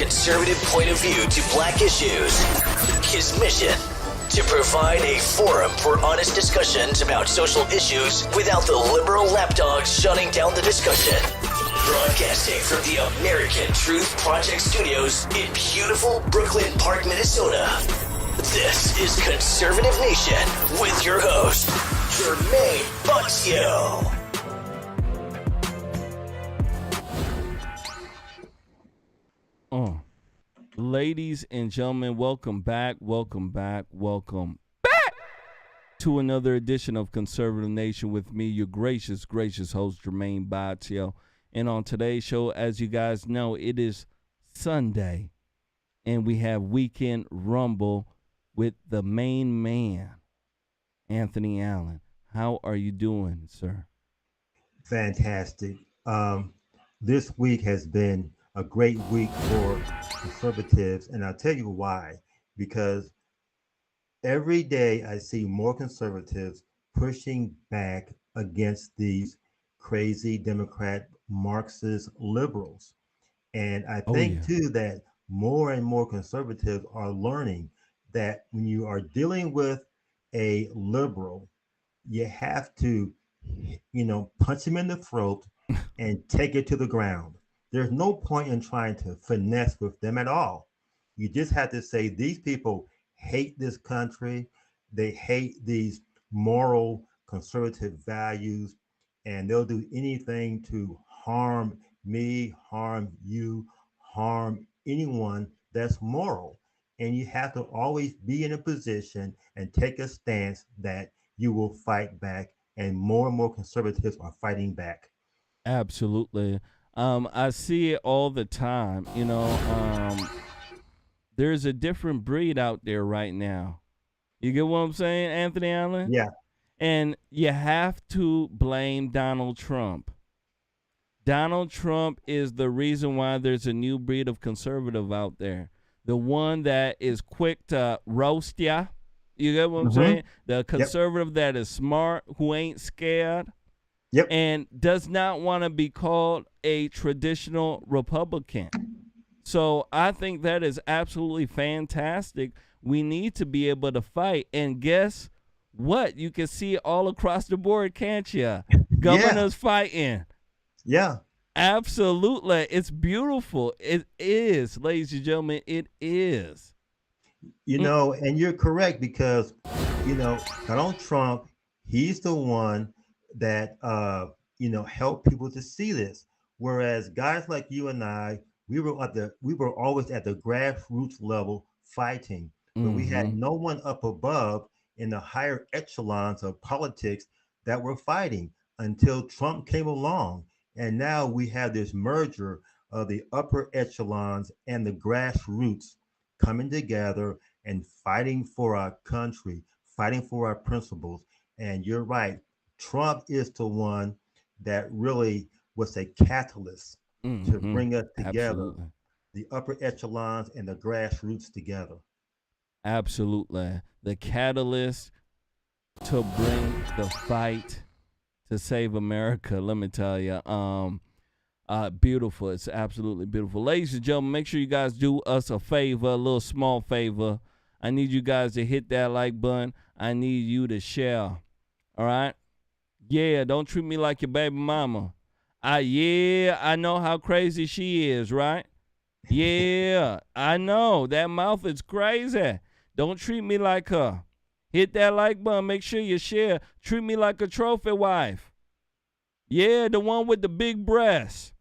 conservative point of view to black issues. His mission: to provide a forum for honest discussions about social issues without the liberal lapdogs shutting down the discussion. Broadcasting from the American Truth Project studios in beautiful Brooklyn Park, Minnesota. This is Conservative Nation with your host, Jermain Botsio. Ladies and gentlemen, welcome back to another edition of Conservative Nation with me, your gracious host, Jermain Botsio. And on today's show, as you guys know, it is Sunday, and we have Weekend Rumble with the main man, Anthony Allen. How are you doing, sir? Fantastic. This week has been a great week for conservatives, and I'll tell you why. Because every day I see more conservatives pushing back against these crazy Democrat Marxist liberals. And I think too that more and more conservatives are learning that when you are dealing with a liberal, you have to, punch him in the throat and take it to the ground. There's no point in trying to finesse with them at all. You just have to say these people hate this country. They hate these moral conservative values, and they'll do anything to harm me, harm you, harm anyone that's moral. And you have to always be in a position and take a stance that you will fight back. And more conservatives are fighting back. Absolutely. I see it all the time. There's a different breed out there right now. You get what I'm saying, Anthony Allen? Yeah. And you have to blame Donald Trump. Donald Trump is the reason why there's a new breed of conservative out there. The one that is quick to roast ya. You get what I'm saying? The conservative that is smart, who ain't scared. Yep. And does not want to be called a traditional Republican. So I think that is absolutely fantastic. We need to be able to fight. And guess what? You can see all across the board, can't you? Governors fighting. Yeah. Absolutely. It's beautiful. It is, ladies and gentlemen, it is. And you're correct because, Donald Trump, he's the one that help people to see this, whereas guys like you and I, we were always at the grassroots level fighting, but we had no one up above in the higher echelons of politics that were fighting until Trump came along. And now we have this merger of the upper echelons and the grassroots coming together and fighting for our country, fighting for our principles. And you're right, Trump is the one that really was a catalyst to bring us together, the upper echelons and the grassroots together. Absolutely. The catalyst to bring the fight to save America. Let me tell you, beautiful. It's absolutely beautiful. Ladies and gentlemen, make sure you guys do us a favor, a little small favor. I need you guys to hit that like button. I need you to share. All right? Yeah, don't treat me like your baby mama. I know how crazy she is, right? Yeah, I know. That mouth is crazy. Don't treat me like her. Hit that like button. Make sure you share. Treat me like a trophy wife. Yeah, the one with the big breasts.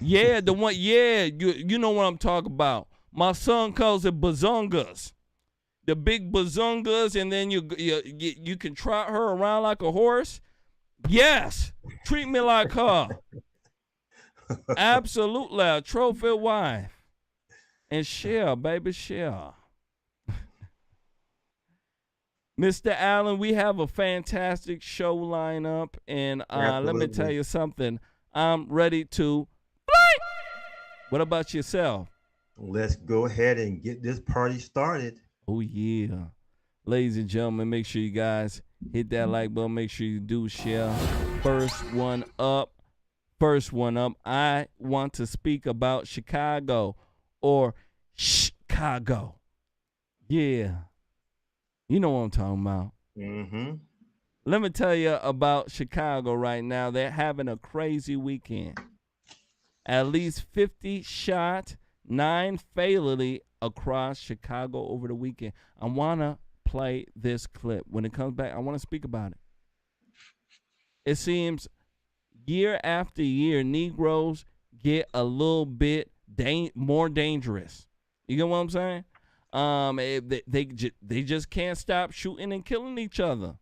Yeah, the one. Yeah, you know what I'm talking about. My son calls it bazongas. The big bazongas, and then you can trot her around like a horse. Yes, treat me like her. Absolutely, a trophy wife. And share, baby, share. Mr. Allen, we have a fantastic show lineup, and let me tell you something. I'm ready to blank. What about yourself? Let's go ahead and get this party started. Oh, yeah. Ladies and gentlemen, make sure you guys hit that like button. Make sure you do share. First one up. I want to speak about Chicago. or Chicago. Yeah. You know what I'm talking about. Mm-hmm. Let me tell you about Chicago right now. They're having a crazy weekend. At least 50 shot, 9 fatally across Chicago over the weekend. I want to play this clip. When it comes back, I want to speak about it. It seems year after year, Negroes get a little bit more dangerous. You get what I'm saying? They just can't stop shooting and killing each other.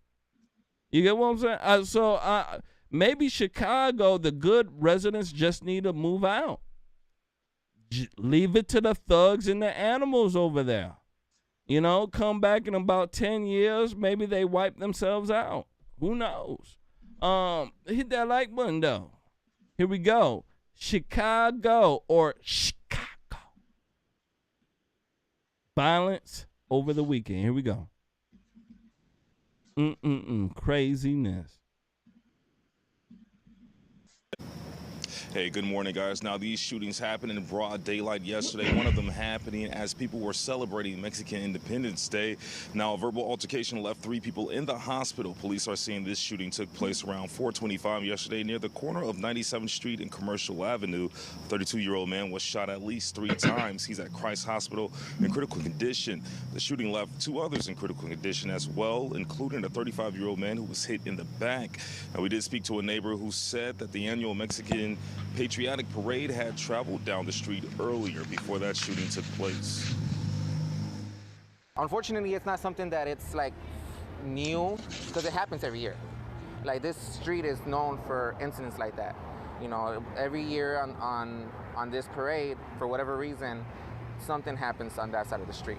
You get what I'm saying? So maybe Chicago, the good residents just need to move out. Leave it to the thugs and the animals over there. You know, come back in about 10 years, maybe they wipe themselves out. Who knows? Hit that like button, though. Here we go. Chicago or Chicago. Violence over the weekend. Here we go. Craziness. Hey, good morning, guys. Now, these shootings happened in broad daylight yesterday. One of them happening as people were celebrating Mexican Independence Day. Now, a verbal altercation left 3 people in the hospital. Police are saying this shooting took place around 4:25 yesterday near the corner of 97th Street and Commercial Avenue. A 32-year-old man was shot at least 3 times. He's at Christ Hospital in critical condition. The shooting left 2 others in critical condition as well, including a 35-year-old man who was hit in the back. Now, we did speak to a neighbor who said that the annual Mexican Patriotic Parade had traveled down the street earlier before that shooting took place. Unfortunately, it's not something that it's like new, because it happens every year. Like, this street is known for incidents like that. You know, every year on this parade, for whatever reason, something happens on that side of the street.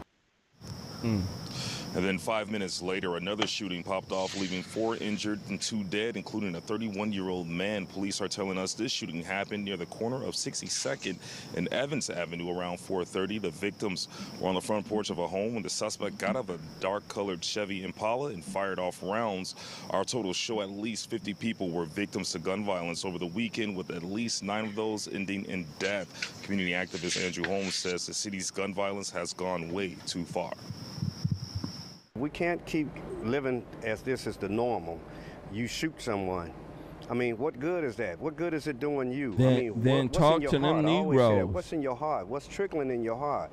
And then 5 minutes later, another shooting popped off, leaving 4 injured and 2 dead, including a 31-year-old man. Police are telling us this shooting happened near the corner of 62nd and Evans Avenue around 4:30. The victims were on the front porch of a home when the suspect got out of a dark-colored Chevy Impala and fired off rounds. Our totals show at least 50 people were victims to gun violence over the weekend, with at least 9 of those ending in death. Community activist Andrew Holmes says the city's gun violence has gone way too far. We can't keep living as this is the normal. You shoot someone. I mean, what good is that? What good is it doing you? Then talk to them Negroes. What's in your heart? What's trickling in your heart?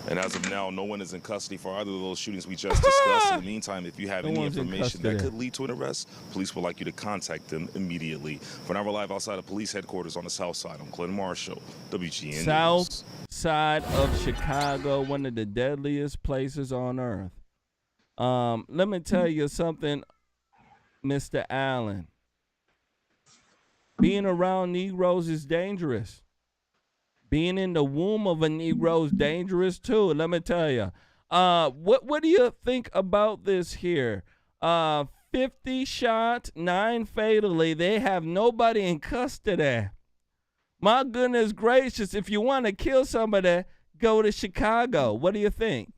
And as of now, no one is in custody for either of those shootings we just discussed. In the meantime, if you have any information that could lead to an arrest, police would like you to contact them immediately. For now, we're live outside of police headquarters on the south side. I'm Glenn Marshall, WGN South side of Chicago, one of the deadliest places on earth. Let me tell you something, Mr. Allen. Being around Negroes is dangerous. Being in the womb of a Negro is dangerous too. Let me tell you. What do you think about this here? 50 shots, 9 fatally. They have nobody in custody. My goodness gracious! If you want to kill somebody, go to Chicago. What do you think?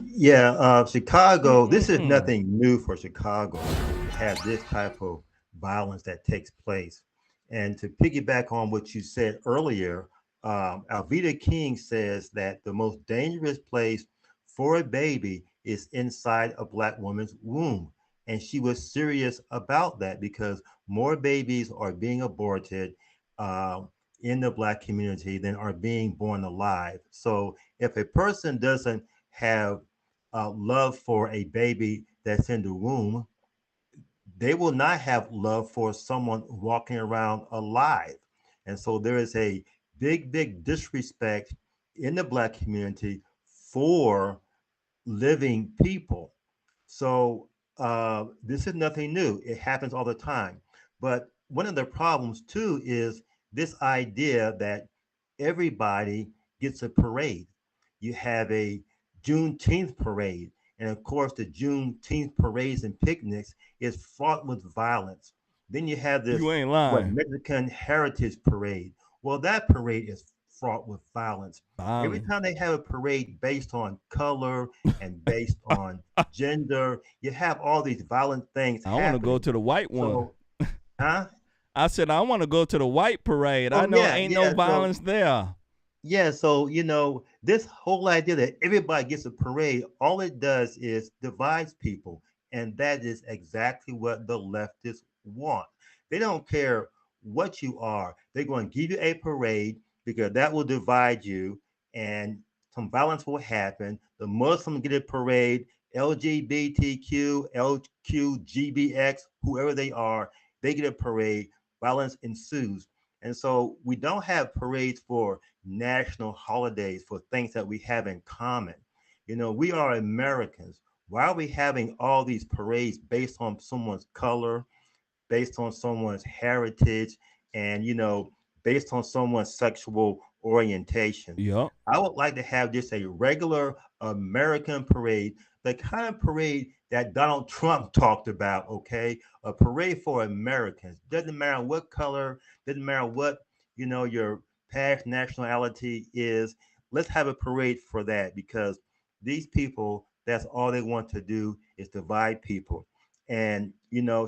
Yeah, Chicago. This is nothing new for Chicago to have this type of violence that takes place. And to piggyback on what you said earlier, Alveda King says that the most dangerous place for a baby is inside a Black woman's womb. And she was serious about that because more babies are being aborted in the Black community than are being born alive. So if a person doesn't have love for a baby that's in the womb, they will not have love for someone walking around alive. And so there is a big disrespect in the Black community for living people. So this is nothing new. It happens all the time. But one of the problems too is this idea that everybody gets a parade. You have a Juneteenth parade. And of course, the Juneteenth parades and picnics is fraught with violence. Then you have this Mexican Heritage Parade. Well, that parade is fraught with violence. Every time they have a parade based on color and based on gender, you have all these violent things. I want to go to the white one. Huh? I said, I want to go to the white parade. I Oh know yeah, ain't no yeah. violence there. Yeah, so this whole idea that everybody gets a parade, all it does is divides people, and that is exactly what the leftists want. They don't care what you are. They're going to give you a parade because that will divide you, and some violence will happen. The Muslims get a parade, LGBTQ, LQGBX, whoever they are, they get a parade. Violence ensues. And so we don't have parades for national holidays, for things that we have in common. We are Americans. Why are we having all these parades based on someone's color, based on someone's heritage, and based on someone's sexual orientation? Yup. I would like to have just a regular American parade, the kind of parade that Donald Trump talked about. Okay, a parade for Americans. Doesn't matter what color, doesn't matter what your past nationality is. Let's have a parade for that, because these people, that's all they want to do is divide people. And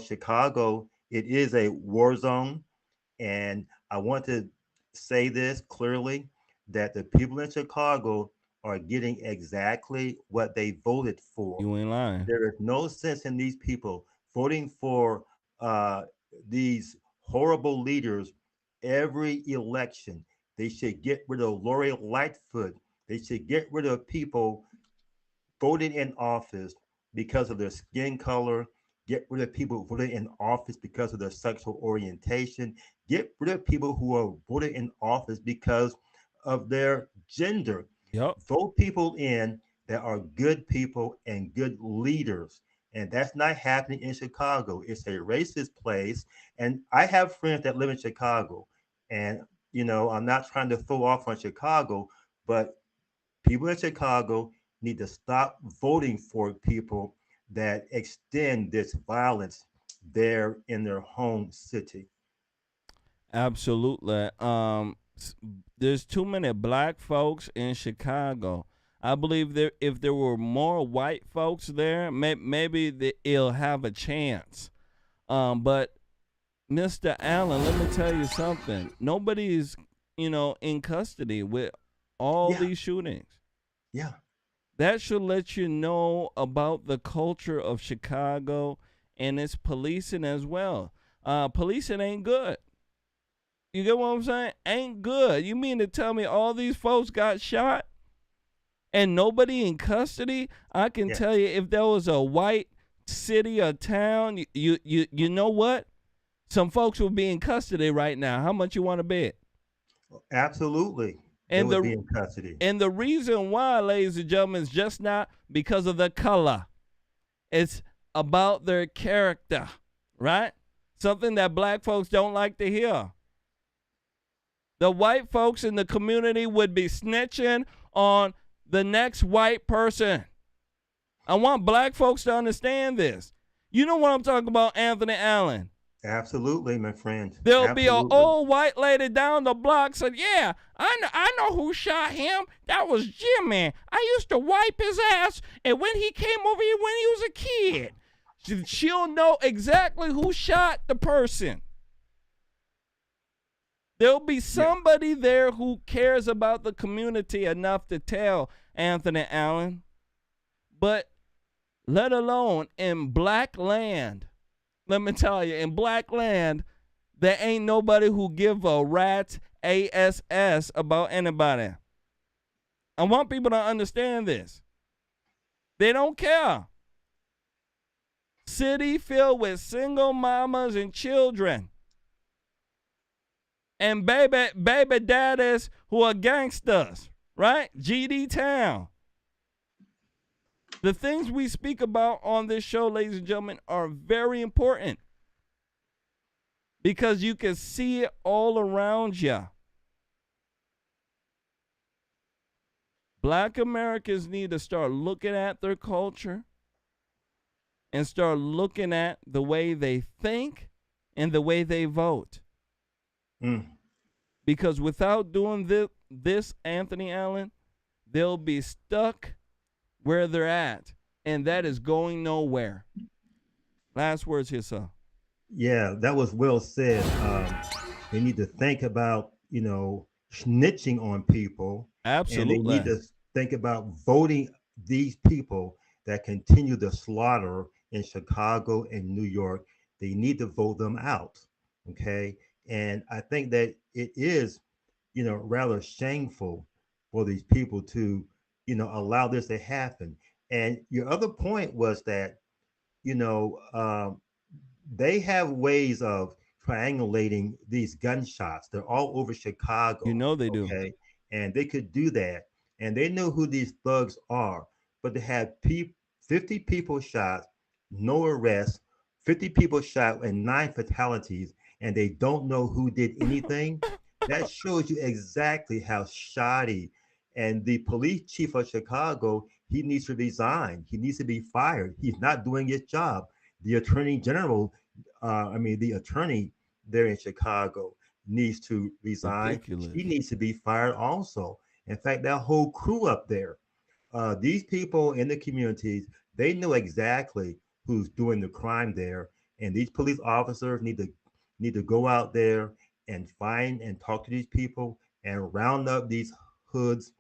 Chicago, it is a war zone. And I want to say this clearly, that the people in Chicago are getting exactly what they voted for. You ain't lying. There is no sense in these people voting for these horrible leaders every election. They should get rid of Lori Lightfoot. They should get rid of people voted in office because of their skin color. Get rid of people voted in office because of their sexual orientation. Get rid of people who are voted in office because of their gender. Yup. Vote people in that are good people and good leaders. And that's not happening in Chicago. It's a racist place. And I have friends that live in Chicago. And, I'm not trying to throw off on Chicago, but people in Chicago need to stop voting for people that extend this violence there in their home city. Absolutely. There's too many black folks in Chicago. I believe if there were more white folks there, maybe it'll have a chance. But Mr. Allen, let me tell you something. Nobody's, in custody with all Yeah. these shootings. Yeah. That should let you know about the culture of Chicago and its policing as well. Policing ain't good. You get what I'm saying? Ain't good. You mean to tell me all these folks got shot and nobody in custody? I can Yeah. tell you, if there was a white city or town, you know what? Some folks would be in custody right now. How much you want to bet? Absolutely. And They would be in custody. And the reason why, ladies and gentlemen, is just not because of the color. It's about their character, right? Something that black folks don't like to hear. The white folks in the community would be snitching on the next white person. I want black folks to understand this. You know what I'm talking about, Anthony Allen? Absolutely, my friend. There'll be an Absolutely. old white lady down the block said, yeah, I know who shot him. That was Jermain. I used to wipe his ass, and when he came over here when he was a kid. She'll know exactly who shot the person. There'll be somebody there who cares about the community enough to tell Anthony Allen. But let alone in black land, let me tell you, in black land, there ain't nobody who give a rat's ass about anybody. I want people to understand this. They don't care. City filled with single mamas and children. And baby daddies who are gangsters, right? GD Town. The things we speak about on this show, ladies and gentlemen, are very important because you can see it all around you. Black Americans need to start looking at their culture and start looking at the way they think and the way they vote. Because without doing this, Anthony Allen, they'll be stuck where they're at, and that is going nowhere. Last words here, sir. Yeah, that was well said. They need to think about, snitching on people, and they need Absolutely. to think about voting these people that continue the slaughter in Chicago and New York. They need to vote them out. Okay. And I think that it is, rather shameful for these people to, allow this to happen. And your other point was that, you know, um, they have ways of triangulating these gunshots. They're all over You Chicago, know they do. okay? And they could do that. And they know who these thugs are. But to have 50 people shot, no arrests, 50 people shot, and 9 fatalities, and they don't know who did anything, that shows you exactly how shoddy. And the police chief of Chicago, he needs to resign. He needs to be fired. He's not doing his job. The attorney general, the attorney there in Chicago needs to resign. Ridiculous. He needs to be fired also. In fact, that whole crew up there, these people in the communities, they know exactly who's doing the crime there, and these police officers need to go out there and find and talk to these people and round up these hoods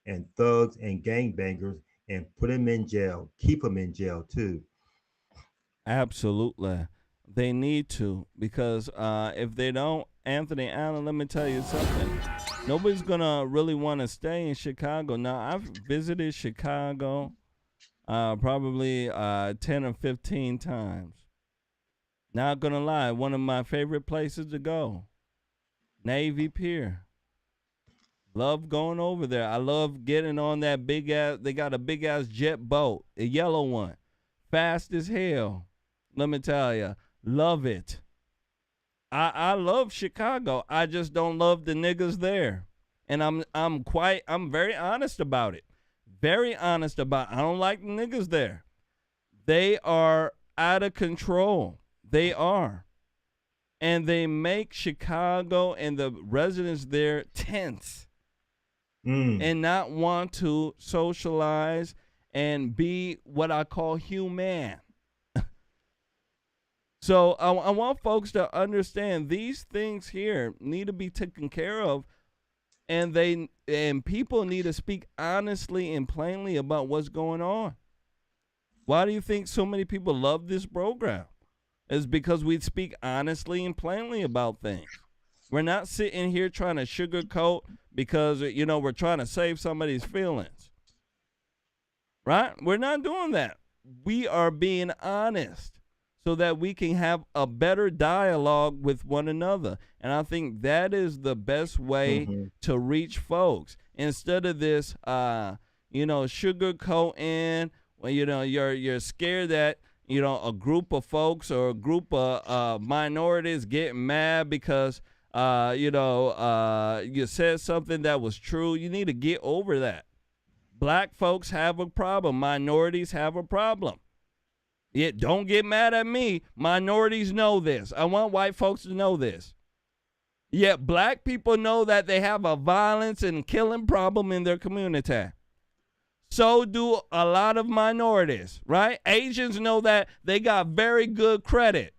and thugs and gangbangers and put them in jail, keep them in jail too. Absolutely. They need to, because if they don't, Anthony Allen, let me tell you something. Nobody's going to really want to stay in Chicago. Now, I've visited Chicago probably 10 or 15 times. Not going to lie, one of my favorite places to go, Navy Pier. Love going over there. I love getting on that big ass, they got a big ass jet boat, a yellow one, fast as hell. Let me tell you, love it. I love Chicago. I just don't love the niggas there. And I'm very honest about it. Very honest about it. I don't like the niggas there. They are out of control. They are. And they make Chicago and the residents there tense and not want to socialize and be what I call human. So I want folks to understand these things here need to be taken care of, and people need to speak honestly and plainly about what's going on. Why do you think so many people love this program? It's because we speak honestly and plainly about things. We're not sitting here trying to sugarcoat because, we're trying to save somebody's feelings. Right? We're not doing that. We are being honest so that we can have a better dialogue with one another. And I think that is the best way to reach folks. Instead of this, sugarcoating, you're scared that, a group of folks or a group of minorities get mad because, you said something that was true. You need to get over that. Black folks have a problem. Minorities have a problem. Yeah, don't get mad at me. Minorities know this. I want white folks to know this. Yet black people know that they have a violence and killing problem in their community. So do a lot of minorities, right? Asians know that they got very good credit,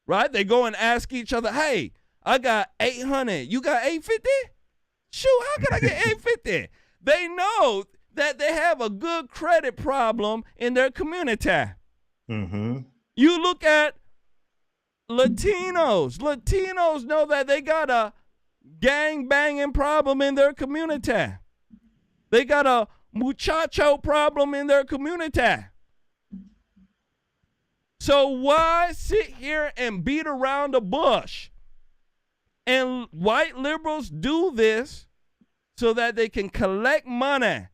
right? They go and ask each other, hey, I got 800. You got 850? Shoot, how can I get 850? They know that they have a good credit problem in their community. You look at Latinos. Latinos know that they got a gang banging problem in their community. They got a muchacho problem in their community. So why sit here and beat around the bush? And white liberals do this so that they can collect money.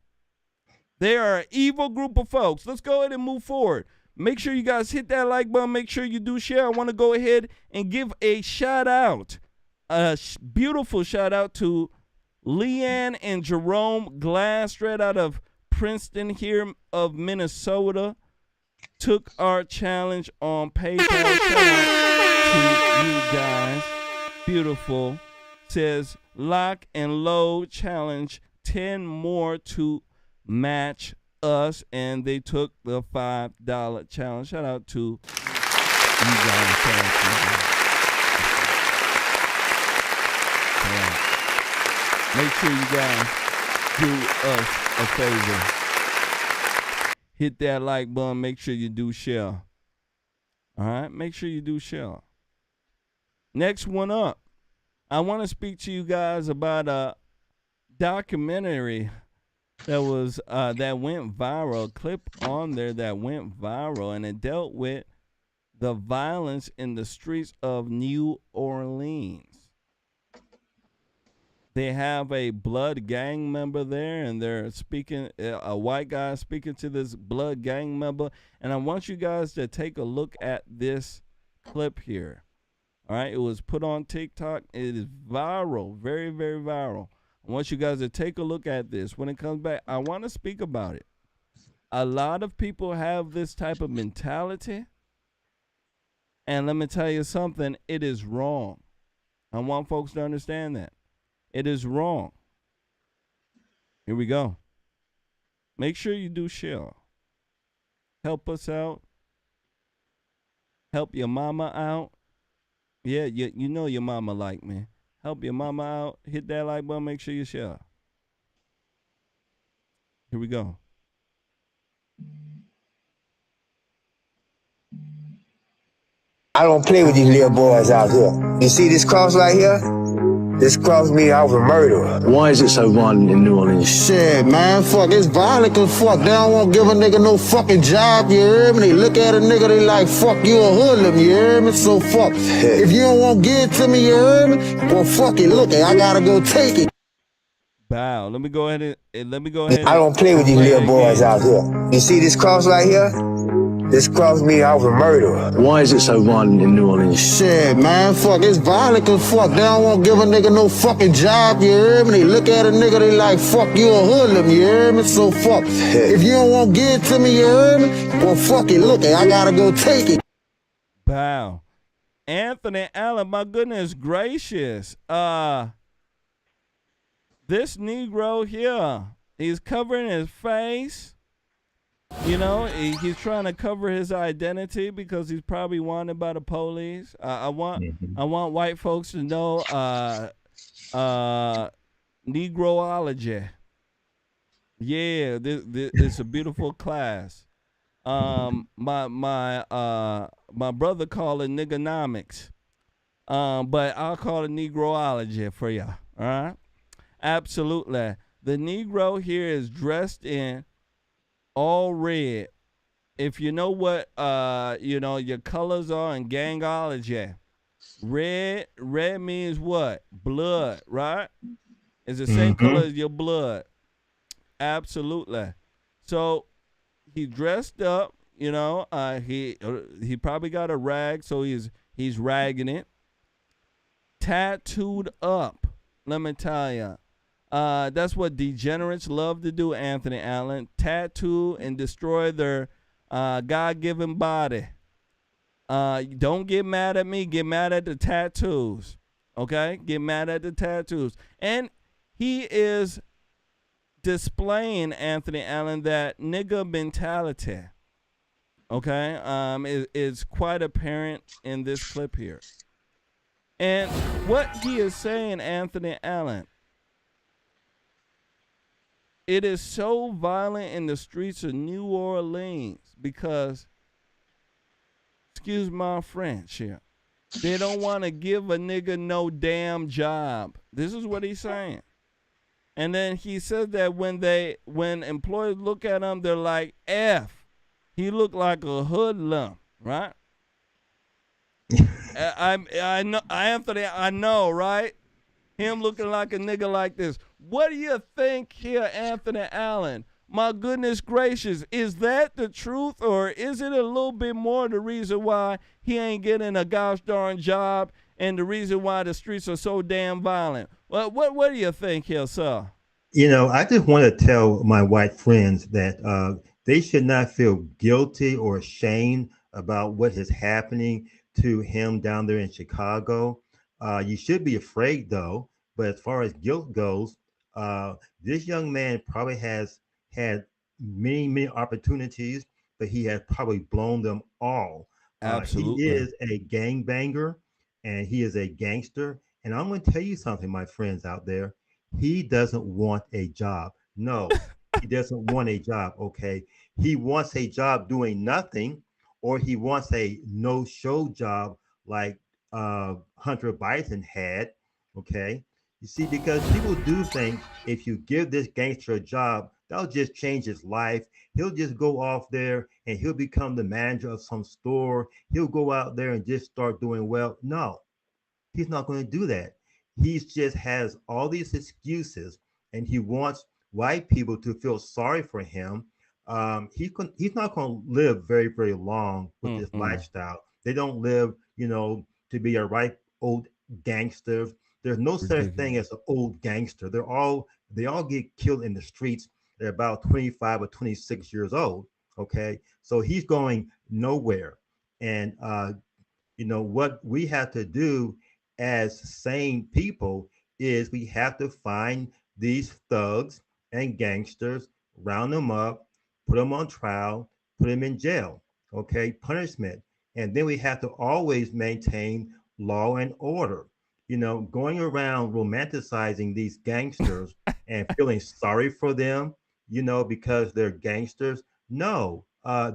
They are an evil group of folks. Let's go ahead and move forward. Make sure you guys hit that like button. Make sure you do share. I want to go ahead and give a shout out, beautiful shout out to Leanne and Jerome Glass, straight out of Princeton here of Minnesota. Took our challenge on PayPal. Shout out to you guys. Beautiful. Says lock and load challenge, 10 more to match us, and they took the $5 challenge. Shout out to You guys make sure you guys do us a favor. Hit that like button. Make sure you do share. All right? Make sure you do share. Next one up. I want to speak to you guys about a documentary that was that went viral, a clip on there that went viral, and it dealt with the violence in the streets of New Orleans. They have a blood gang member there, and they're speaking, a white guy speaking to this blood gang member. And I want you guys to take a look at this clip here. All right, it was put on TikTok. It is viral, very, very viral. I want you guys to take a look at this. When it comes back, I want to speak about it. A lot of people have this type of mentality. And let me tell you something, it is wrong. I want folks to understand that. It is wrong. Here we go. Make sure you do share. Help us out. Help your mama out. Yeah, you know your mama like me. Help your mama out. Hit that like button. Make sure you share. Here we go. I don't play with these little boys out here. You see this cross right here? This cross me I was a murderer. Why is it so violent in New Orleans? Shit, man, fuck, it's violent as fuck. They don't want to give a nigga no fucking job, you hear me? They look at a nigga, they like, fuck, you a hoodlum, you hear me? So fuck, if you don't want to give it to me, you hear me? Well, fuck it, look, I gotta go take it. Bow. Let me go ahead and I don't play with these little boys out here. You see this cross right here? This cross me I was a murderer. Why is it so violent in New Orleans? Shit, man, fuck, it's violent as fuck. They don't want to give a nigga no fucking job, you hear me? They look at a nigga, they like, fuck, you a hoodlum, you hear me? So fuck, if you don't want to give it to me, you hear me? Well, fuck it, look, I gotta go take it. Bow. Anthony Allen, my goodness gracious. This Negro here, he's covering his face. You know, he's trying to cover his identity because he's probably wanted by the police. I want white folks to know Negroology. Yeah, this it's a beautiful class. My brother called it niggonomics. But I'll call it Negroology for you. All right? Absolutely. The Negro here is dressed in all red. If you know what your colors are in gangology, red means what? Blood, right? It's the same color as your blood. Absolutely. So he dressed up, he probably got a rag, so he's ragging it. Tattooed up, let me tell you. That's what degenerates love to do, Anthony Allen. Tattoo and destroy their God-given body. Don't get mad at me. Get mad at the tattoos. Okay? Get mad at the tattoos. And he is displaying, Anthony Allen, that nigga mentality. Okay? Is quite apparent in this clip here. And what he is saying, Anthony Allen, it is so violent in the streets of New Orleans because, excuse my French here, they don't want to give a nigga no damn job. This is what he's saying. And then he said that when employers look at him, they're like, F, he looked like a hoodlum, right? I know, Anthony, I know, right? Him looking like a nigga like this. What do you think here, Anthony Allen? My goodness gracious, is that the truth, or is it a little bit more the reason why he ain't getting a gosh darn job and the reason why the streets are so damn violent? Well, what do you think here, sir? I just want to tell my white friends that they should not feel guilty or ashamed about what is happening to him down there in Chicago. You should be afraid, though. But as far as guilt goes, this young man probably has had many, many opportunities, but he has probably blown them all. Absolutely. He is a gangbanger and he is a gangster. And I'm going to tell you something, my friends out there. He doesn't want a job. No, he doesn't want a job. Okay. He wants a job doing nothing, or he wants a no show job like Hunter Biden had. Okay. You see, because people do think if you give this gangster a job, that'll just change his life. He'll just go off there and he'll become the manager of some store. He'll go out there and just start doing well. No, he's not going to do that. He just has all these excuses and he wants white people to feel sorry for him. He's not going to live very, very long with this lifestyle. They don't live, to be a ripe old gangster. There's no such thing as an old gangster. They all get killed in the streets. They're about 25 or 26 years old. Okay. So he's going nowhere. And what we have to do as sane people is we have to find these thugs and gangsters, round them up, put them on trial, put them in jail. Okay, punishment. And then we have to always maintain law and order. Going around romanticizing these gangsters and feeling sorry for them, because they're gangsters. No,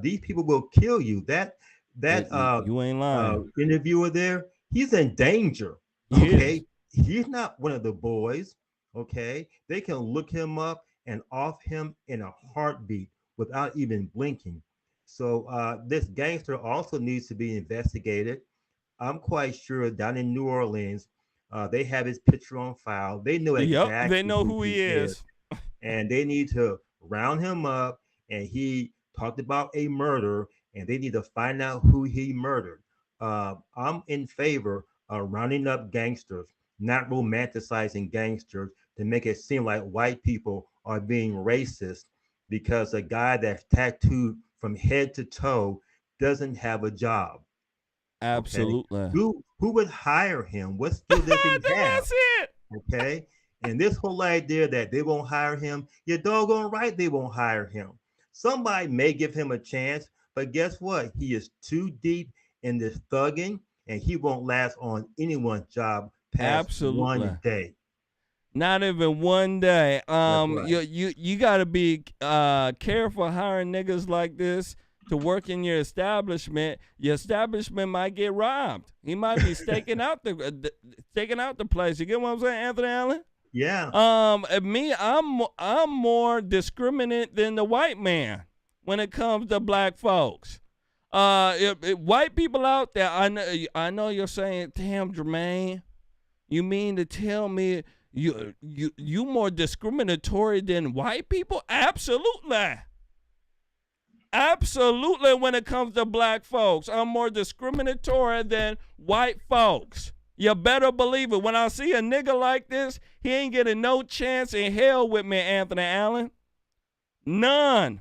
these people will kill you. That you ain't lying. interviewer there, he's in danger. Okay, he's not one of the boys. Okay, they can look him up and off him in a heartbeat without even blinking. So this gangster also needs to be investigated. I'm quite sure down in New Orleans, they have his picture on file. They know exactly. Yep, they know who he is. And they need to round him up. And he talked about a murder, and they need to find out who he murdered. I'm in favor of rounding up gangsters, not romanticizing gangsters to make it seem like white people are being racist because a guy that's tattooed from head to toe doesn't have a job. Absolutely. Okay? Who would hire him? What skill does he have? That's it. Okay. And this whole idea that they won't hire him, you're doggone right they won't hire him. Somebody may give him a chance, but guess what? He is too deep in this thugging, and he won't last on anyone's job past one day. Not even one day. Right. You gotta be careful hiring niggas like this to work in your establishment. Your establishment might get robbed. He might be staking out the place. You get what I'm saying, Anthony Allen? Yeah. I'm more discriminant than the white man when it comes to black folks. White people out there, I know you're saying, damn, Jermain, you mean to tell me you more discriminatory than white people? Absolutely. Absolutely. When it comes to black folks, I'm more discriminatory than white folks. You better believe it. When I see a nigga like this, he ain't getting no chance in hell with me, Anthony Allen. None.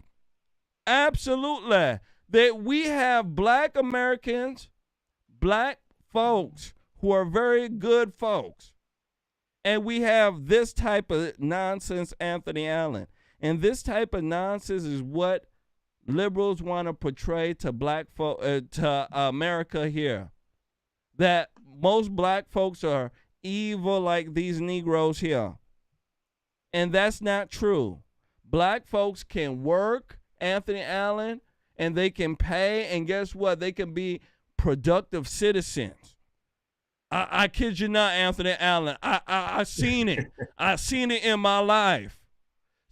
Absolutely. That we have black Americans, black folks who are very good folks. And we have this type of nonsense, Anthony Allen. And this type of nonsense is what liberals want to portray to black to America here. That most black folks are evil like these Negroes here. And that's not true. Black folks can work, Anthony Allen, and they can pay, and guess what? They can be productive citizens. I kid you not, Anthony Allen. I seen it. I seen it in my life.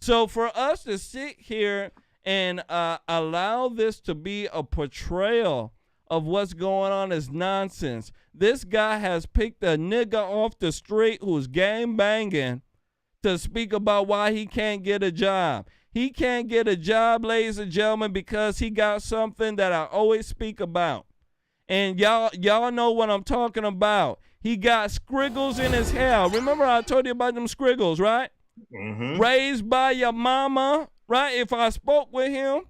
So for us to sit here and allow this to be a portrayal of what's going on is nonsense. This guy has picked a nigga off the street who's gang banging to speak about why he can't get a job. He can't get a job, ladies and gentlemen, because he got something that I always speak about. And y'all know what I'm talking about. He got squiggles in his hair. Remember I told you about them squiggles, right? Mm-hmm. Raised by your mama, right? If I spoke with him,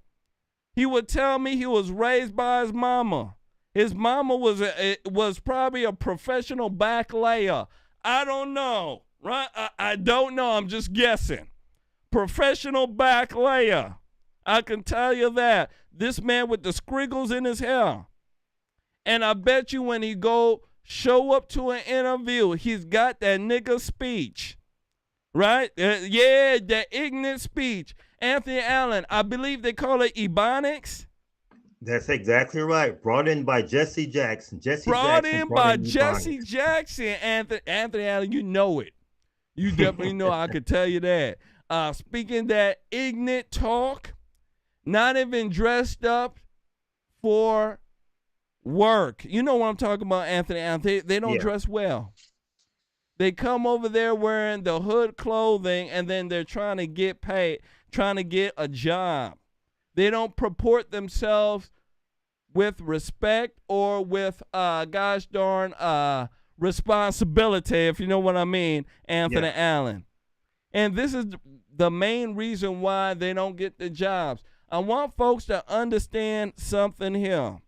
he would tell me he was raised by his mama. His mama was probably a professional back layer. I don't know, right? I don't know. I'm just guessing. Professional back layer. I can tell you that. This man with the squiggles in his hair. And I bet you when he go show up to an interview, he's got that nigga speech, right? Yeah, that ignorant speech. Anthony Allen, I believe they call it Ebonics. That's exactly right. Brought in by Jesse Jackson. Brought in by Jesse Jackson. Anthony Allen, you know it. You definitely know. I could tell you that. Speaking that ignorant talk, not even dressed up for work. You know what I'm talking about, Anthony Allen. They don't dress well. They come over there wearing the hood clothing, and then they're trying to get paid, trying to get a job. They don't purport themselves with respect or with, gosh darn, responsibility, if you know what I mean, Anthony Allen. And this is the main reason why they don't get the jobs. I want folks to understand something here.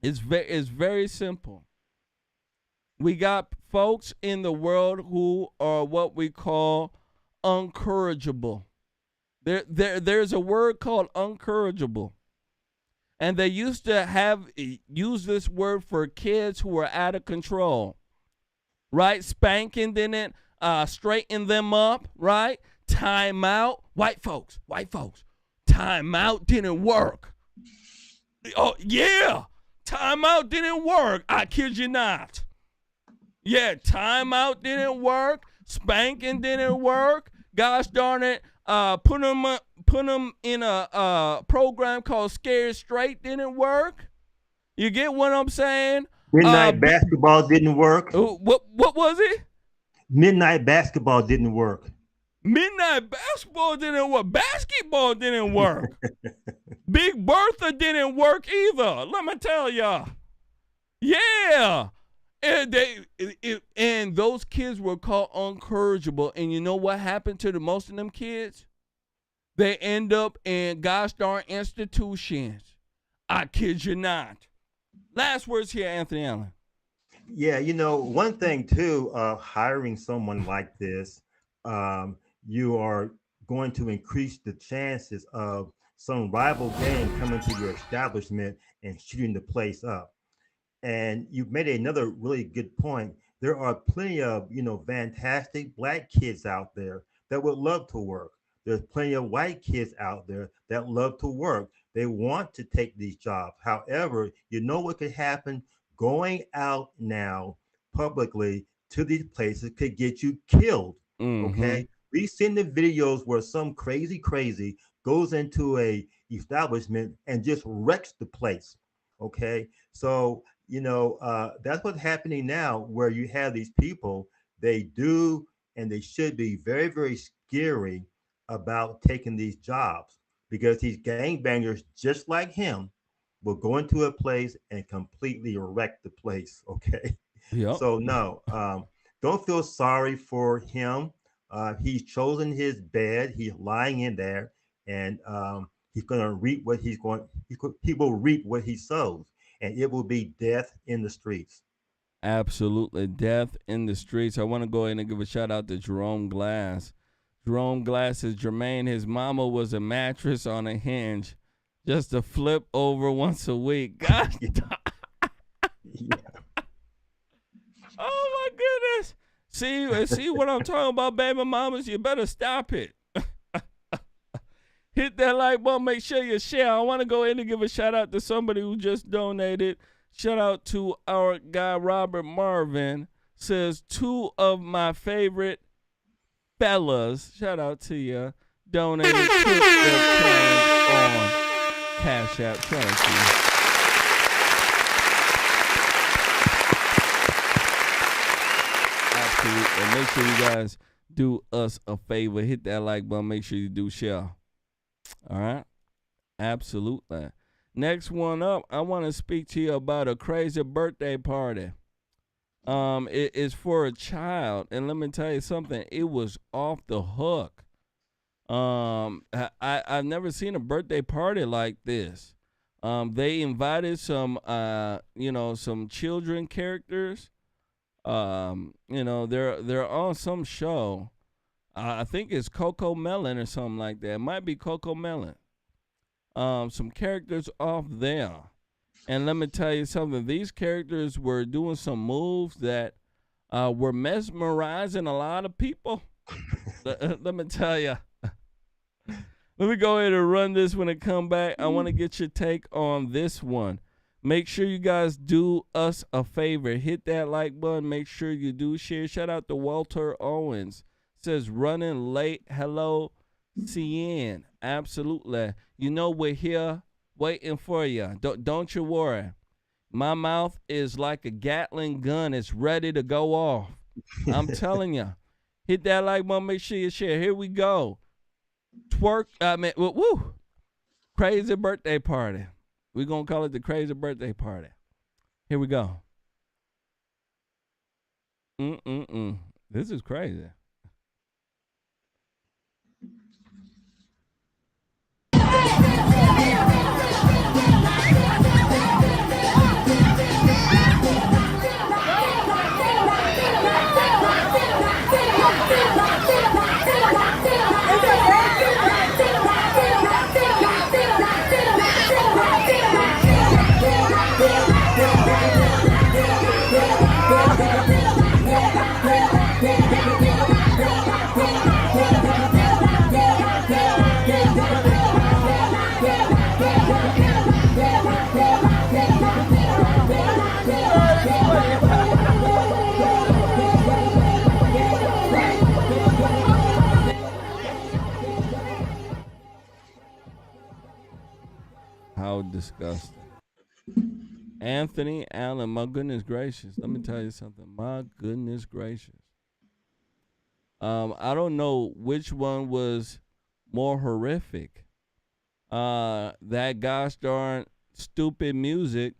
It's very simple. We got folks in the world who are what we call uncorrigible. There's a word called uncorrigible. And they used to use this word for kids who are out of control. Right? Spanking didn't straighten them up, right? Time out. White folks. Time out didn't work. Oh, yeah. Time out didn't work. I kid you not. Yeah, time out didn't work. Spanking didn't work. Gosh darn it. Put them in a program called Scared Straight didn't work. You get what I'm saying? Midnight basketball didn't work. What was it? Midnight basketball didn't work. Midnight basketball didn't work. Basketball didn't work. Big Bertha didn't work either. Let me tell y'all. Yeah. And those kids were called uncorrigible. And you know what happened to most of them kids? They end up in gosh darn institutions. I kid you not. Last words here, Anthony Allen. Yeah, one thing too, hiring someone like this, you are going to increase the chances of some rival gang coming to your establishment and shooting the place up. And you've made another really good point. There are plenty of, fantastic Black kids out there that would love to work. There's plenty of white kids out there that love to work. They want to take these jobs. However, you know what could happen? Going out now publicly to these places could get you killed. Mm-hmm. Okay. We've seen the videos where some crazy goes into a establishment and just wrecks the place. Okay. So, that's what's happening now, where you have these people, they do, and they should be very, very scary about taking these jobs, because these gangbangers, just like him, will go into a place and completely wreck the place. Okay. Yep. So no, don't feel sorry for him. He's chosen his bed. He's lying in there, and he's going to reap what he will reap what he sows, and it will be death in the streets. Absolutely, death in the streets. I want to go ahead and give a shout out to Jerome Glass. Jerome Glass says Jermain, his mama was a mattress on a hinge, just to flip over once a week. God. Yeah. Oh my goodness. See what I'm talking about, baby mamas? You better stop it. Hit that like button. Make sure you share. I want to go in and give a shout out to somebody who just donated. Shout out to our guy, Robert Marvin. Says 2 of my favorite fellas, shout out to you, donated to the change on Cash App. Thank you. Absolutely. Make sure you guys do us a favor. Hit that like button. Make sure you do share. All right? Absolutely. Next one up, I want to speak to you about a crazy birthday party. It is for a child, and let me tell you something. It was off the hook. I've never seen a birthday party like this. They invited some children characters. They're on some show. I think it's Coco Melon or something like that. It might be Coco Melon. Some characters off there. And let me tell you something. These characters were doing some moves that were mesmerizing a lot of people. Let me tell you. Let me go ahead and run this when it come back. I want to get your take on this one. Make sure you guys do us a favor. Hit that like button. Make sure you do share. Shout out to Walter Owens. Says running late. Hello, CN. Absolutely. You know we're here waiting for you. Don't you worry. My mouth is like a Gatling gun. It's ready to go off. I'm telling you. Hit that like button. Make sure you share. Here we go. Woo. Crazy birthday party. We're going to call it the crazy birthday party. Here we go. This is crazy. How disgusting. Anthony Allen, my goodness gracious. Let me tell you something. My goodness gracious. I don't know which one was more horrific. That gosh darn stupid music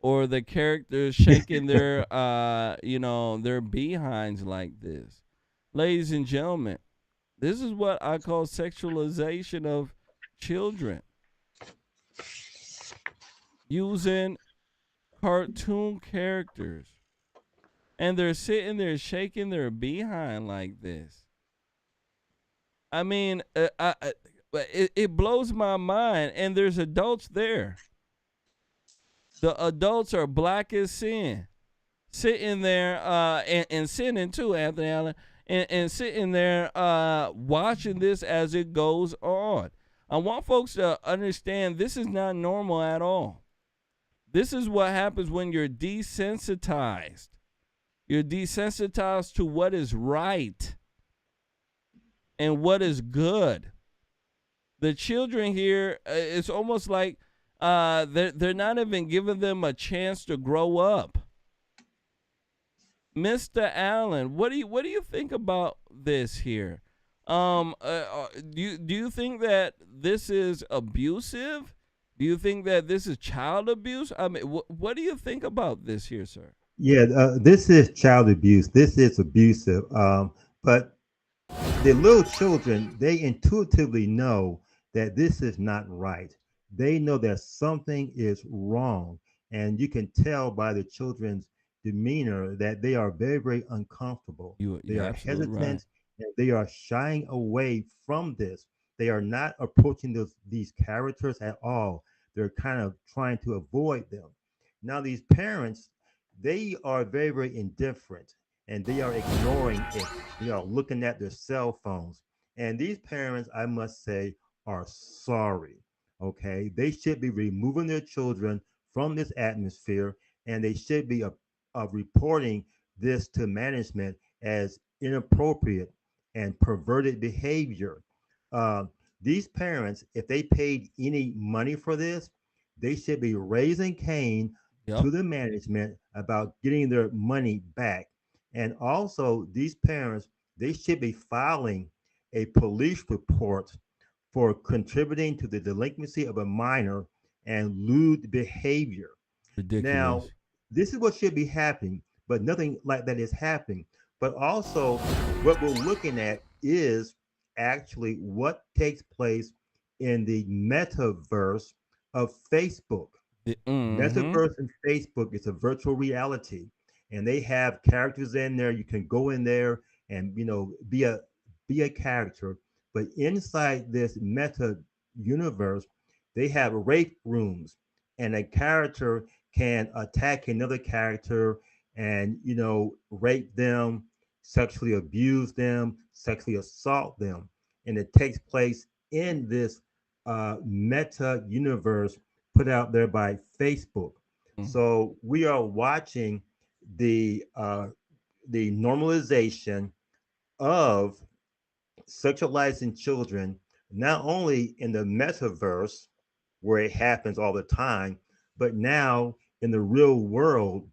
or the characters shaking their their behinds like this. Ladies and gentlemen, this is what I call sexualization of children. Using cartoon characters. And they're sitting there shaking their behind like this. I mean, it blows my mind. And there's adults there. The adults are black as sin. Sitting there, and sinning too, Anthony Allen. And sitting there watching this as it goes on. I want folks to understand this is not normal at all. This is what happens when you're desensitized. You're desensitized to what is right and what is good. The children here, it's almost like they're not even giving them a chance to grow up. Mr. Allen, what do you think about this here? Do you think that this is abusive? Do you think that this is child abuse? I mean, what do you think about this here, sir? Yeah, this is child abuse. This is abusive. But the little children, they intuitively know that this is not right. They know that something is wrong. And you can tell by the children's demeanor that they are very, very uncomfortable. They are hesitant, right, and they are shying away from this. They are not approaching these characters at all. They're kind of trying to avoid them. Now, these parents, they are very, very indifferent and they are ignoring it. They are looking at their cell phones. And these parents, I must say, are sorry. Okay. They should be removing their children from this atmosphere and they should be reporting this to management as inappropriate and perverted behavior. These parents, if they paid any money for this, they should be raising Cain to the management about getting their money back. And also, these parents, they should be filing a police report for contributing to the delinquency of a minor and lewd behavior. Ridiculous. Now, this is what should be happening, but nothing like that is happening. But also, what we're looking at is actually what takes place in the metaverse of Facebook. Metaverse and Facebook is a virtual reality, and they have characters in there. You can go in there and be a character, but inside this meta universe, they have rape rooms and a character can attack another character and, rape them, sexually abuse them, sexually assault them. And it takes place in this meta universe put out there by Facebook. So we are watching the normalization of sexualizing children, not only in the metaverse where it happens all the time, but now in the real world.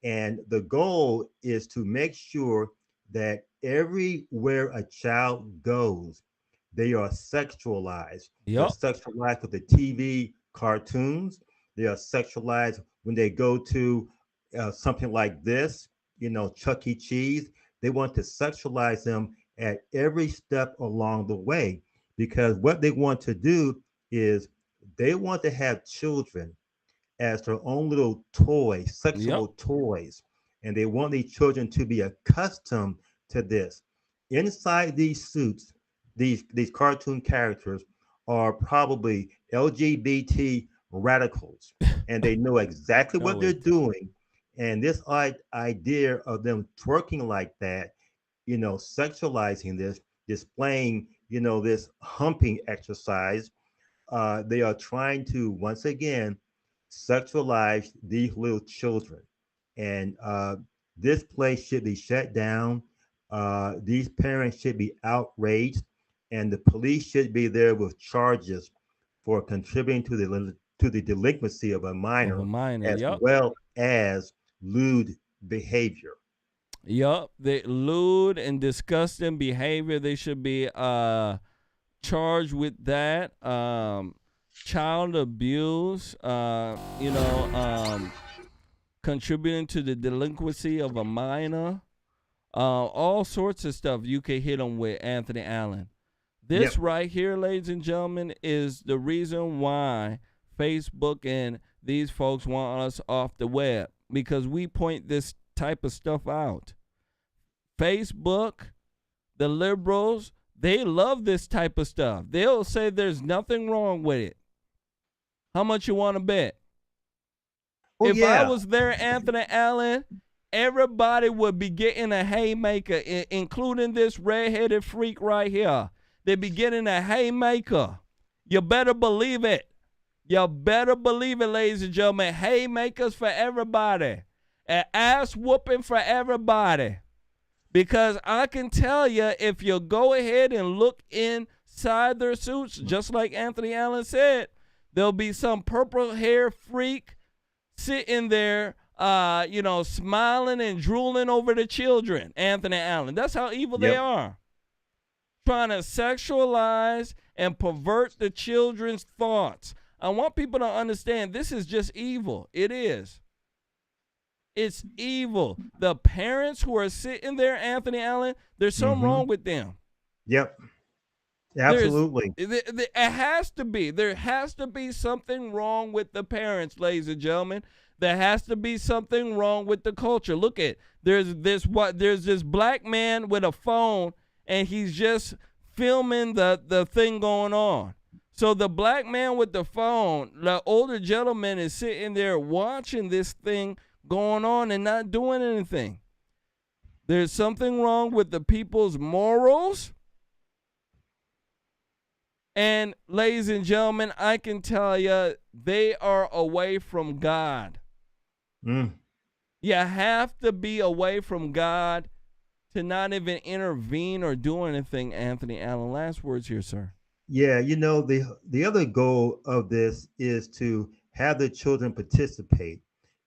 And the goal is to make sure that everywhere a child goes, they are sexualized. They're Yep. sexualized with the TV cartoons. They are sexualized when they go to something like this, Chuck E. Cheese. They want to sexualize them at every step along the way, because what they want to do is they want to have children as their own little toys, sexual toys. And they want these children to be accustomed to this. Inside these suits, these cartoon characters are probably LGBT radicals, and they know exactly what they're doing. And this idea of them twerking like that, sexualizing this, displaying, this humping exercise, they are trying to once again sexualize these little children. And this place should be shut down. These parents should be outraged, and the police should be there with charges for contributing to the delinquency of a minor, as Yep. well as lewd behavior. Yup, the lewd and disgusting behavior. They should be charged with that. Child abuse. Contributing to the delinquency of a minor. All sorts of stuff you can hit them with, Anthony Allen. This right here, ladies and gentlemen, is the reason why Facebook and these folks want us off the web, because we point this type of stuff out. Facebook, the liberals, they love this type of stuff. They'll say there's nothing wrong with it. How much you want to bet? Well, if I was there, Anthony Allen, everybody would be getting a haymaker, including this redheaded freak right here. They'd be getting a haymaker. You better believe it. You better believe it, ladies and gentlemen. Haymakers for everybody. An ass whooping for everybody. Because I can tell you, if you go ahead and look inside their suits, just like Anthony Allen said, there'll be some purple hair freak sitting there, smiling and drooling over the children, Anthony Allen. That's how evil they are. Trying to sexualize and pervert the children's thoughts. I want people to understand this is just evil. It is. It's evil. The parents who are sitting there, Anthony Allen, there's something wrong with them. Yep. Absolutely. It has to be. There has to be something wrong with the parents, ladies and gentlemen. There has to be something wrong with the culture. Look at, there's this black man with a phone, and he's just filming the thing going on. So the black man with the phone, the older gentleman, is sitting there watching this thing going on and not doing anything. There's something wrong with the people's morals. And ladies and gentlemen, I can tell you, they are away from God. You have to be away from God to not even intervene or do anything, Anthony Allen. Last words here, sir. Yeah, the other goal of this is to have the children participate.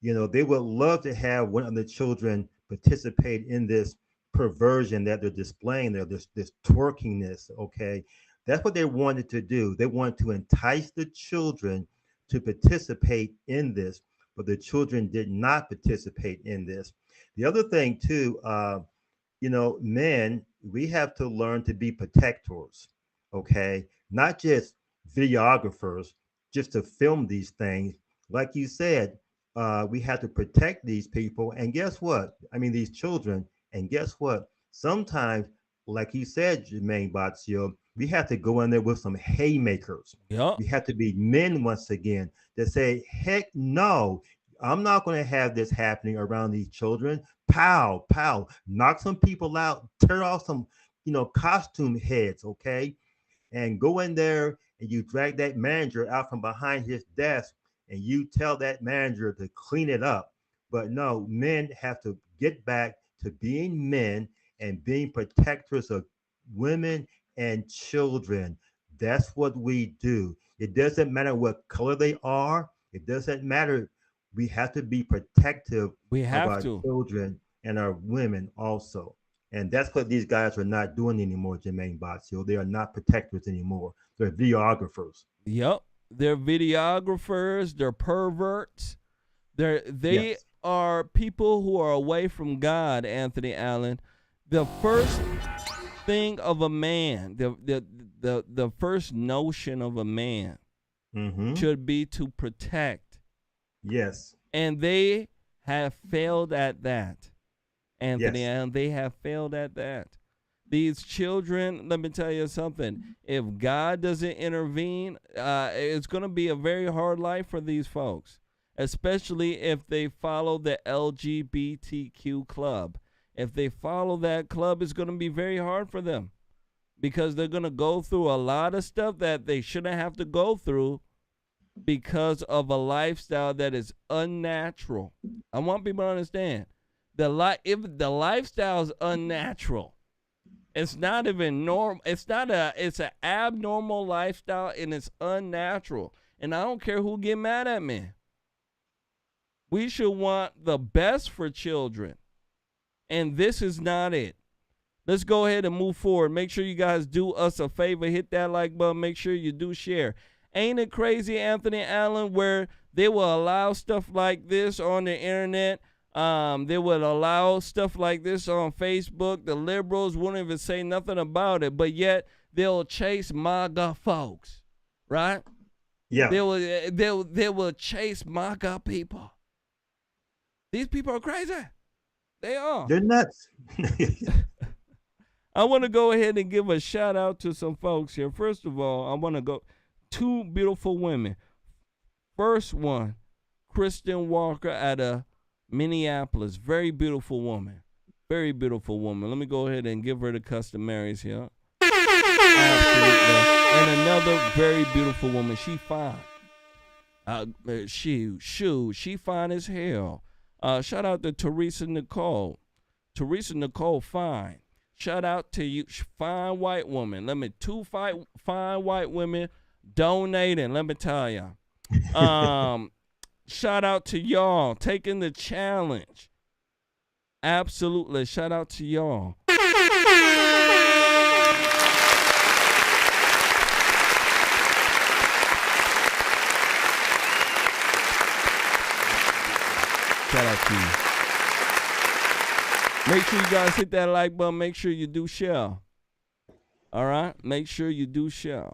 They would love to have one of the children participate in this perversion that they're displaying there, this twerkingness, okay? That's what they wanted to do. They wanted to entice the children to participate in this, but the children did not participate in this. The other thing too, men, we have to learn to be protectors, okay? Not just videographers, just to film these things. Like you said, we have to protect these people. And guess what? I mean, these children. And guess what? Sometimes, like you said, Jermain Botsio, We have to go in there with some haymakers. Yep. We have to be men once again that say, heck no, I'm not going to have this happening around these children. Pow, pow, knock some people out, tear off some, costume heads, okay? And go in there and you drag that manager out from behind his desk and you tell that manager to clean it up. But no, men have to get back to being men and being protectors of women and children. That's what we do. It doesn't matter what color they are. It doesn't matter. We have to be protective We of have our to. children and our women also. And that's what these guys are not doing anymore, Jermain Botsio. They are not protectors anymore. They're videographers. Yep. They're videographers. They're perverts. They Yes. are people who are away from God, Anthony Allen. The first thing of a man, the first notion of a man Mm-hmm. should be to protect. Yes. And they have failed at that, Anthony Yes. Allen. They have failed at that. These children, let me tell you something. If God doesn't intervene, it's going to be a very hard life for these folks, especially if they follow the LGBTQ club. If they follow that club, it's going to be very hard for them because they're going to go through a lot of stuff that they shouldn't have to go through because of a lifestyle that is unnatural. I want people to understand if the lifestyle is unnatural, it's not even normal. It's an abnormal lifestyle and it's unnatural. And I don't care who get mad at me. We should want the best for children. And this is not it. Let's go ahead and move forward. Make sure you guys do us a favor. Hit that like button. Make sure you do share. Ain't it crazy, Anthony Allen, where they will allow stuff like this on the internet? They would allow stuff like this on Facebook. The liberals won't even say nothing about it, but yet they'll chase MAGA folks, right? Yeah. They will chase MAGA people. These people are crazy. They are. They're nuts. I want to go ahead and give a shout out to some folks here. First of all, I want to go two beautiful women. First one, Kristen Walker out of Minneapolis. Very beautiful woman. Very beautiful woman. Let me go ahead and give her the customaries here. Absolutely. And another very beautiful woman. She fine. She fine as hell. Shout out to Teresa Nicole. Teresa Nicole fine. Shout out to you, fine white woman. Two fine white women donating. Let me tell you. Shout out to y'all taking the challenge. Absolutely. Shout out to y'all. Shout out to you. Make sure you guys hit that like button. Make sure you do share. All right? Make sure you do share.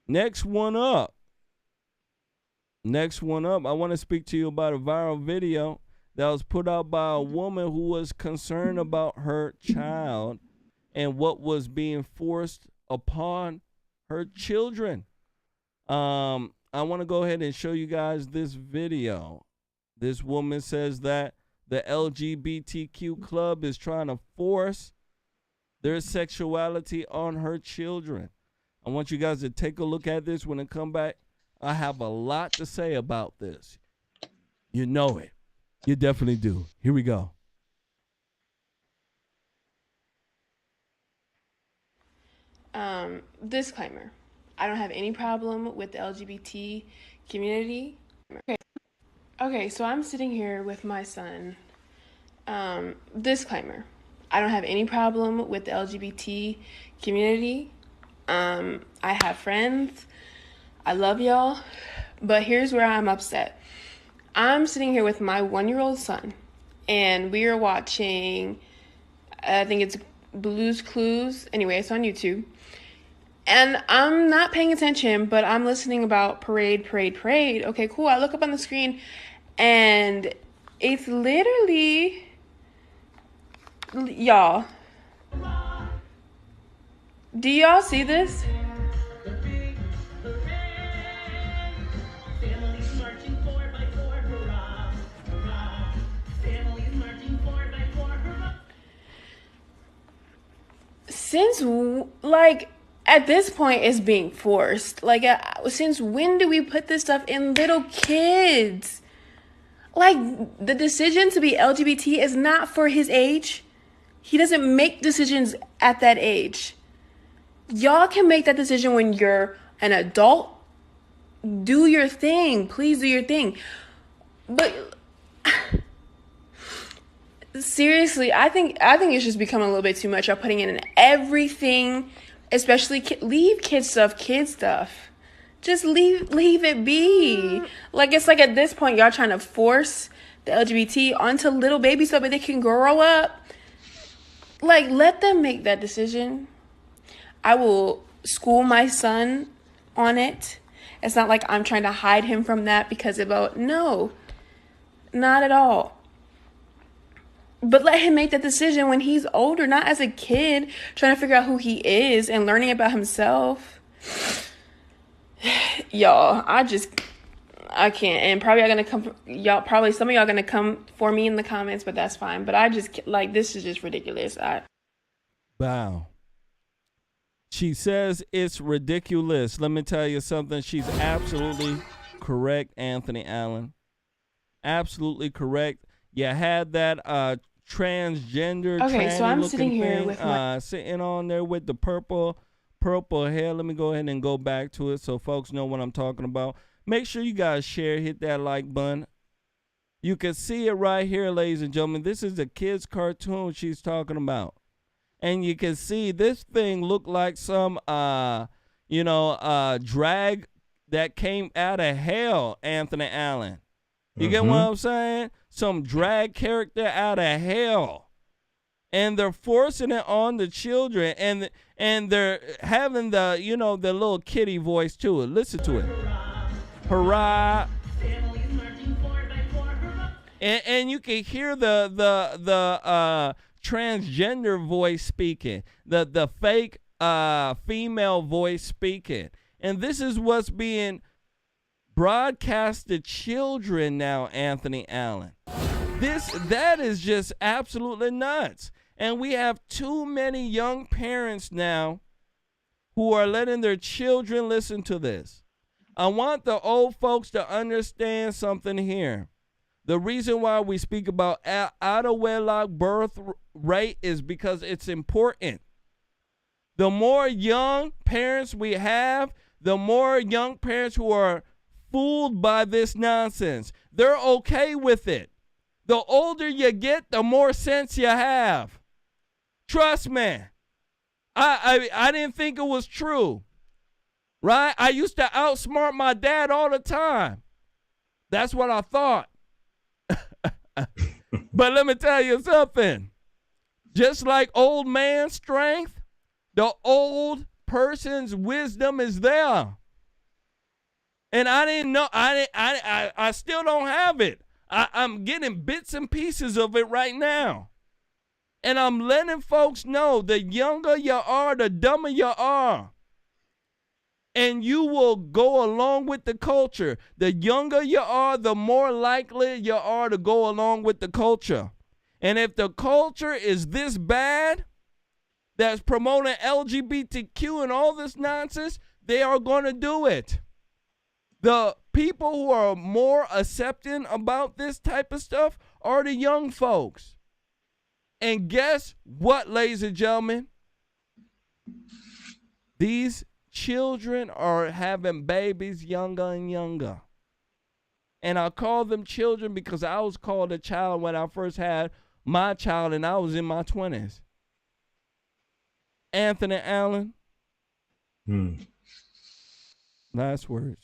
Next one up. I want to speak to you about a viral video that was put out by a woman who was concerned about her child and what was being forced upon her children. I want to go ahead and show you guys this video. This woman says that the LGBTQ club is trying to force their sexuality on her children. I want you guys to take a look at this when I come back. I have a lot to say about this. You know it. You definitely do. Here we go. Disclaimer. I don't have any problem with the LGBT community. Okay, so I'm sitting here with my son. Disclaimer. I don't have any problem with the LGBT community. I have friends. I love y'all. But here's where I'm upset. I'm sitting here with my 1-year-old son, and we are watching, I think it's Blue's Clues. Anyway, it's on YouTube. And I'm not paying attention, but I'm listening about parade. Okay, cool. I look up on the screen, and it's literally, y'all, Do y'all see this? Since, like, at this point, it's being forced. Like, since when do we put this stuff in little kids? Like, the decision to be LGBT is not for his age. He doesn't make decisions at that age. Y'all can make that decision when you're an adult. Do your thing. Please do your thing. But seriously, I think it's just becoming a little bit too much. Y'all putting it in everything, especially leave kid stuff. Just leave it be. Like, it's like at this point, y'all trying to force the LGBT onto little babies so that they can grow up. Like, let them make that decision. I will school my son on it. It's not like I'm trying to hide him from that because no, not at all. But let him make that decision when he's older, not as a kid trying to figure out who he is and learning about himself. Y'all, I can't. And probably some of y'all gonna come for me in the comments, but that's fine. But I just, like, this is just ridiculous. Wow. She says it's ridiculous. Let me tell you something. She's absolutely correct, Anthony Allen. Absolutely correct. You had that transgender. Okay, so I'm sitting here with sitting on there with the purple hair. Let me go ahead and go back to it so folks know what I'm talking about. Make sure you guys share, hit that like button. You can see it right here, ladies and gentlemen. This is a kid's cartoon she's talking about. And you can see this thing look like some, drag that came out of hell, Anthony Allen. You get what I'm saying? Some drag character out of hell. And they're forcing it on the children. And they're having the little kitty voice to it. Listen to it. Hurrah. And you can hear the transgender voice speaking, the fake female voice speaking. And this is what's being broadcast to children now, Anthony Allen. That is just absolutely nuts. And we have too many young parents now who are letting their children listen to this. I want the old folks to understand something here. The reason why we speak about out of wedlock birth rate is because it's important. The more young parents we have, the more young parents who are fooled by this nonsense. They're okay with it. The older you get, the more sense you have. Trust me. I didn't think it was true. Right? I used to outsmart my dad all the time. That's what I thought. But let me tell you something. Just like old man strength, the old person's wisdom is there. And I didn't know. I still don't have it. I'm getting bits and pieces of it right now. And I'm letting folks know the younger you are, the dumber you are. And you will go along with the culture. The younger you are, the more likely you are to go along with the culture. And if the culture is this bad, that's promoting LGBTQ and all this nonsense, they are going to do it. The people who are more accepting about this type of stuff are the young folks. And guess what, ladies and gentlemen? These children are having babies younger and younger. And I call them children because I was called a child when I first had my child and I was in my 20s. Anthony Allen. Last words.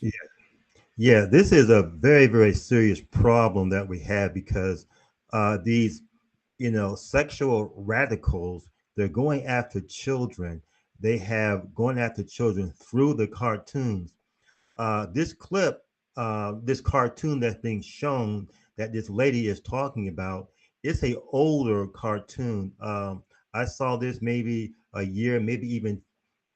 Yeah, this is a very, very serious problem that we have because these, sexual radicals, they're going after children. They have going after children through the cartoons. This clip, this cartoon that's being shown that this lady is talking about, it's a older cartoon. I saw this maybe a year, maybe even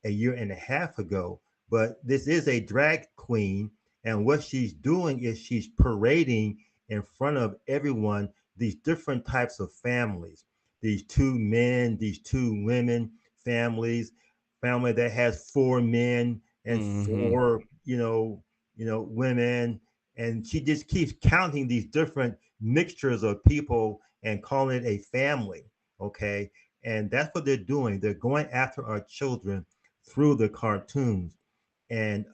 a year and a half ago. But this is a drag queen, and what she's doing is she's parading in front of everyone these different types of families, these two men, these two women families, family that has four men and four, women, and she just keeps counting these different mixtures of people and calling it a family. Okay, and that's what they're doing. They're going after our children through the cartoons, and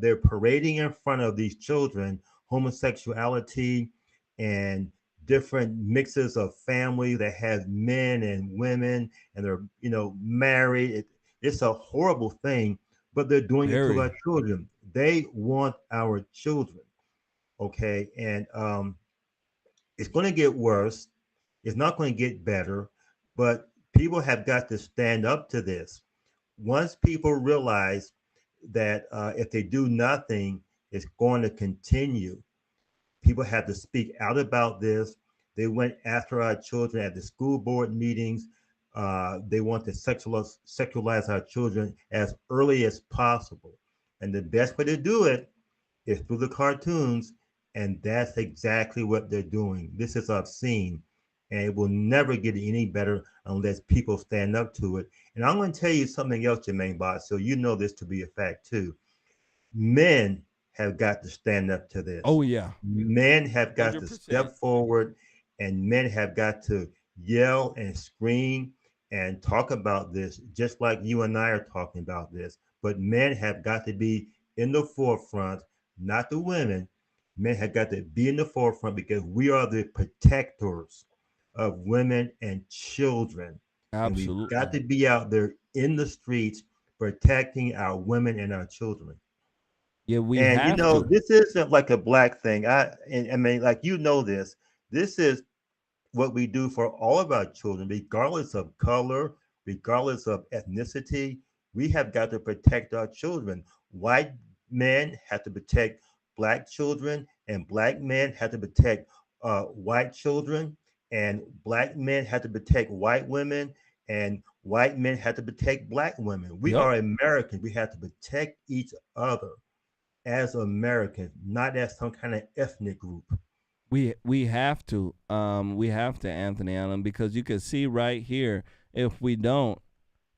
they're parading in front of these children homosexuality and different mixes of family that has men and women, and they're married. It's a horrible thing, but they're doing it to our children. They want our children. Okay, and it's going to get worse. It's not going to get better, but people have got to stand up to this. Once people realize that if they do nothing, it's going to continue. People have to speak out about this. They went after our children at the school board meetings. They want to sexualize our children as early as possible. And the best way to do it is through the cartoons. And that's exactly what they're doing. This is obscene, and it will never get any better unless people stand up to it. And I'm going to tell you something else, Jermain Botsio, so you know this to be a fact too. Men have got to stand up to this. Oh, yeah. Men have got 100%. to step forward, and men have got to yell and scream and talk about this, just like you and I are talking about this. But men have got to be in the forefront, not the women. Men have got to be in the forefront because we are the protectors of women and children. Absolutely. And we've got to be out there in the streets protecting our women and our children. Yeah, we and have to. This isn't like a black thing. I mean, like, this. This is what we do for all of our children, regardless of color, regardless of ethnicity. We have got to protect our children. White men have to protect Black children, and Black men have to protect white children, and Black men have to protect white women, and white men have to protect Black women. We are Americans. We have to protect each other as Americans, not as some kind of ethnic group. We have to. We have to, Anthony Allen, because you can see right here, if we don't,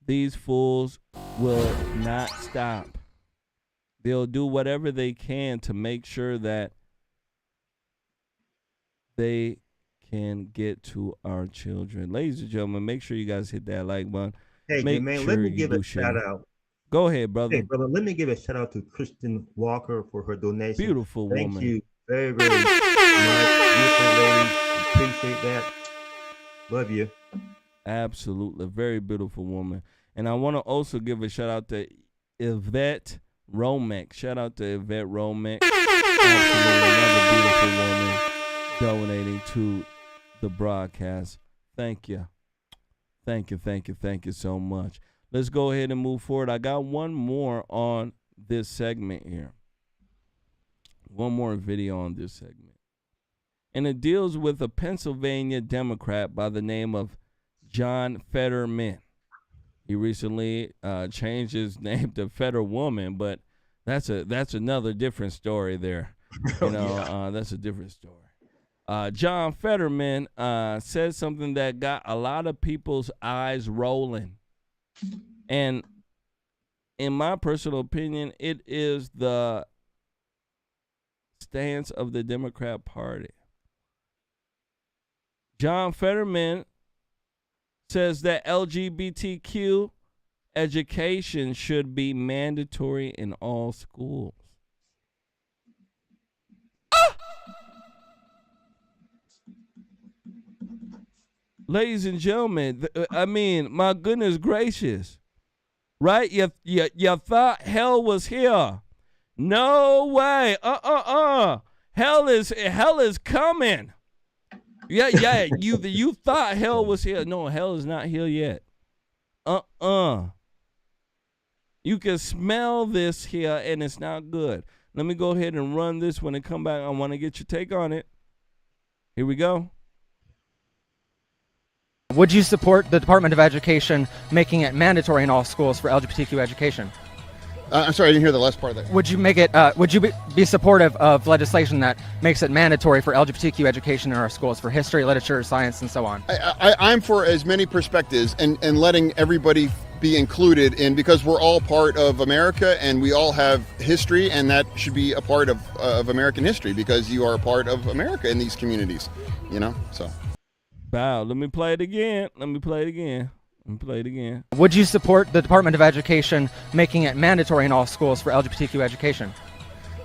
these fools will not stop. They'll do whatever they can to make sure that they can get to our children. Ladies and gentlemen, make sure you guys hit that like button. Hey, Jermain, let me give a shout out. Go ahead, brother. Hey, brother, let me give a shout out to Kristen Walker for her donation. Beautiful woman. Thank you very, very much. Beautiful lady. Appreciate that. Love you. Absolutely. Very beautiful woman. And I want to also give a shout out to Yvette Romeck. Shout out to Yvette Romeck. Absolutely another beautiful woman donating to the broadcast. Thank you. Thank you so much. Let's go ahead and move forward. I got one more on this segment here. One more video on this segment. And it deals with a Pennsylvania Democrat by the name of John Fetterman. He recently changed his name to Fetterwoman, but that's another different story there. That's a different story. John Fetterman said something that got a lot of people's eyes rolling. And in my personal opinion, it is the stance of the Democrat Party. John Fetterman says that LGBTQ education should be mandatory in all schools. Ladies and gentlemen, I mean, my goodness gracious, right? You thought hell was here. No way. Hell is coming. Yeah. You thought hell was here. No, hell is not here yet. You can smell this here, and it's not good. Let me go ahead and run this when I come back. I want to get your take on it. Here we go. Would you support the Department of Education making it mandatory in all schools for LGBTQ education? I'm sorry, I didn't hear the last part of that. Would you make it? Would you be supportive of legislation that makes it mandatory for LGBTQ education in our schools for history, literature, science, and so on? I'm for as many perspectives and letting everybody be included in, because we're all part of America and we all have history, and that should be a part of American history, because you are a part of America in these communities, you know, so. Wow, let me play it again. Would you support the Department of Education making it mandatory in all schools for LGBTQ education?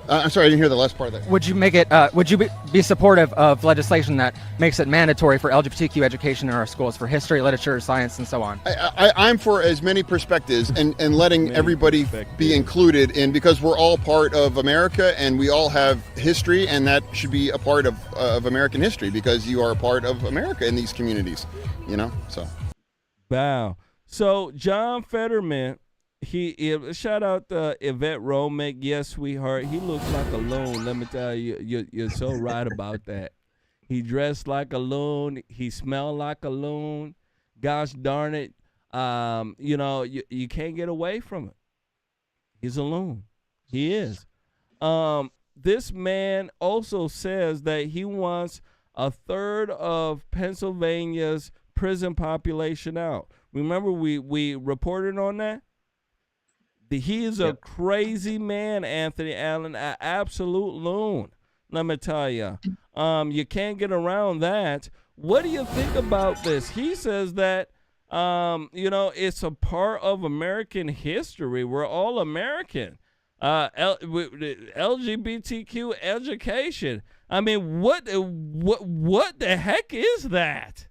I'm sorry, I didn't hear the last part of that. Would you make it? Would you be supportive of legislation that makes it mandatory for LGBTQ education in our schools for history, literature, science, and so on? I'm for as many perspectives and letting everybody be included in, because we're all part of America and we all have history, and that should be a part of American history, because you are a part of America in these communities, you know, so. Wow. So John Fetterman, he shout out to Yvette Romick. Yes, sweetheart. He looks like a loon. Let me tell you, you're so right about that. He dressed like a loon. He smelled like a loon. Gosh darn it. You know, you can't get away from it. He's a loon. He is. This man also says that he wants a third of Pennsylvania's prison population out. Remember we reported on that? He is a crazy man, Anthony Allen, an absolute loon. Let me tell you. You can't get around that. What do you think about this? He says that you know, it's a part of American history. We're all American. LGBTQ education. I mean, what the heck is that?